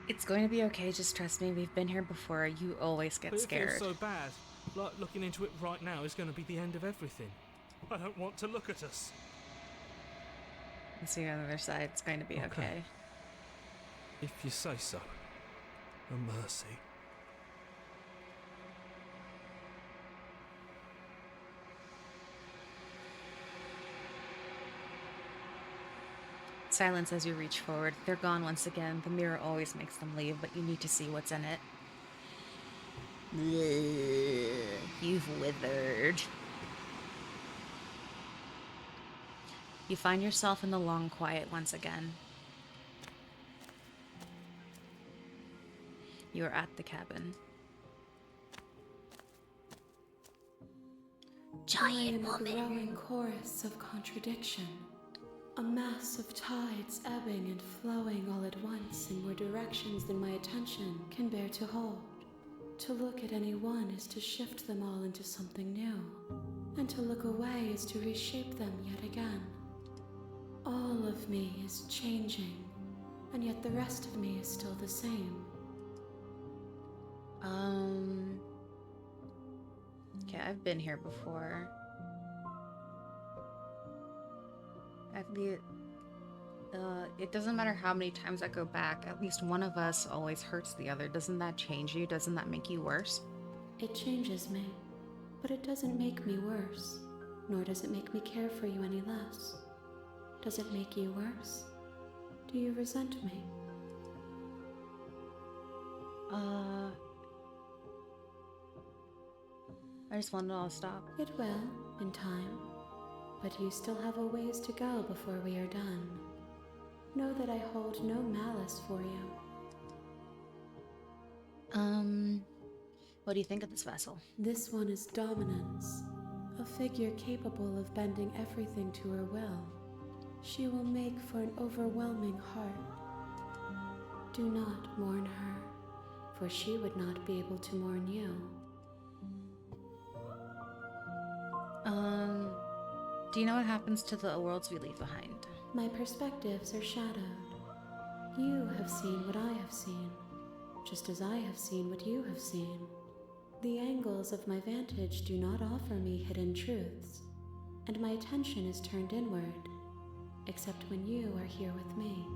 It's going to be okay. Just trust me. We've been here before. You always get But it scared. feels so bad. Like looking into it right now is going to be the end of everything. I don't want to look at us. And see you on the other side. It's going to be okay. If you say so. A mercy. Silence as you reach forward. They're gone once again. The mirror always makes them leave, but you need to see what's in it. Ugh, you've withered. You find yourself in the long quiet once again. You are at the cabin. Giant I am a woman. growing chorus of contradiction. A mass of tides ebbing and flowing all at once in more directions than my attention can bear to hold. To look at any one is to shift them all into something new, and to look away is to reshape them yet again. All of me is changing, and yet the rest of me is still the same. Okay, I've been here before. It doesn't matter how many times I go back, at least one of us always hurts the other. Doesn't that change you? Doesn't that make you worse? It changes me, but it doesn't make me worse, nor does it make me care for you any less. Does it make you worse? Do you resent me? I just wanted to all stop. It will, in time. But you still have a ways to go before we are done. Know that I hold no malice for you. What do you think of this vessel? This one is dominance, a figure capable of bending everything to her will. She will make for an overwhelming heart. Do not mourn her, for she would not be able to mourn you. Do you know what happens to the worlds we leave behind? My perspectives are shadowed. You have seen what I have seen, just as I have seen what you have seen. The angles of my vantage do not offer me hidden truths, and my attention is turned inward, except when you are here with me.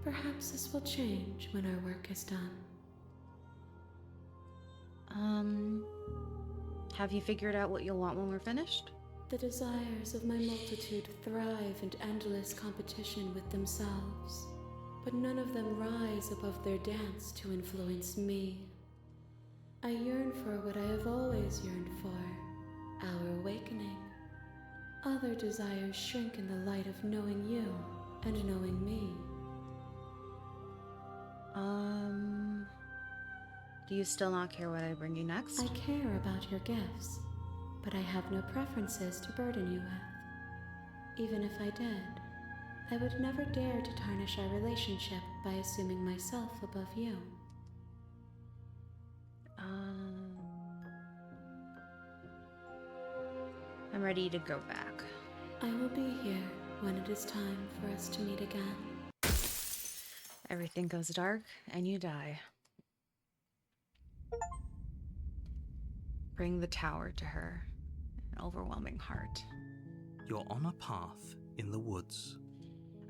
Perhaps this will change when our work is done. Have you figured out what you'll want when we're finished? The desires of my multitude thrive in endless competition with themselves, but none of them rise above their dance to influence me. I yearn for what I have always yearned for, our awakening. Other desires shrink in the light of knowing you and knowing me. Do you still not care what I bring you next? I care about your gifts, but I have no preferences to burden you with. Even if I did, I would never dare to tarnish our relationship by assuming myself above you. I'm ready to go back. I will be here when it is time for us to meet again. Everything goes dark and you die. Bring the tower to her. An overwhelming heart. You're on a path in the woods,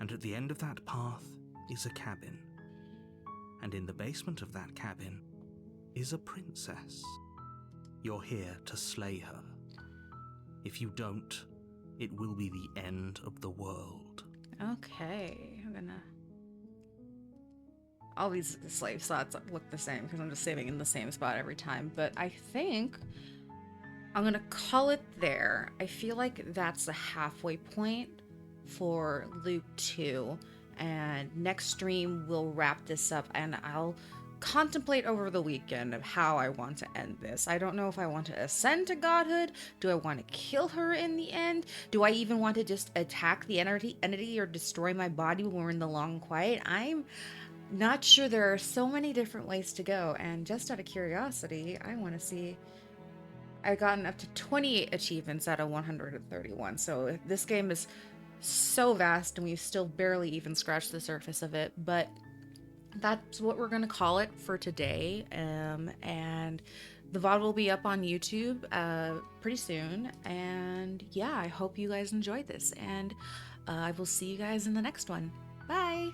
and at the end of that path is a cabin. And in the basement of that cabin is a princess. You're here to slay her. If you don't, it will be the end of the world. Okay, all these slave slots look the same because I'm just saving in the same spot every time, but I think I'm gonna call it there. I feel like that's the halfway point for Loop 2, and next stream we'll wrap this up and I'll contemplate over the weekend of how I want to end this. I don't know if I want to ascend to godhood. Do I want to kill her in the end? Do I even want to just attack the entity or destroy my body when we're in the long quiet? I'm not sure. There are so many different ways to go, and just out of curiosity, I want to see. I've gotten up to 28 achievements out of 131, so this game is so vast and we've still barely even scratched the surface of it, but that's what we're gonna call it for today. And the VOD will be up on YouTube pretty soon, and yeah, I hope you guys enjoyed this, and I will see you guys in the next one. Bye.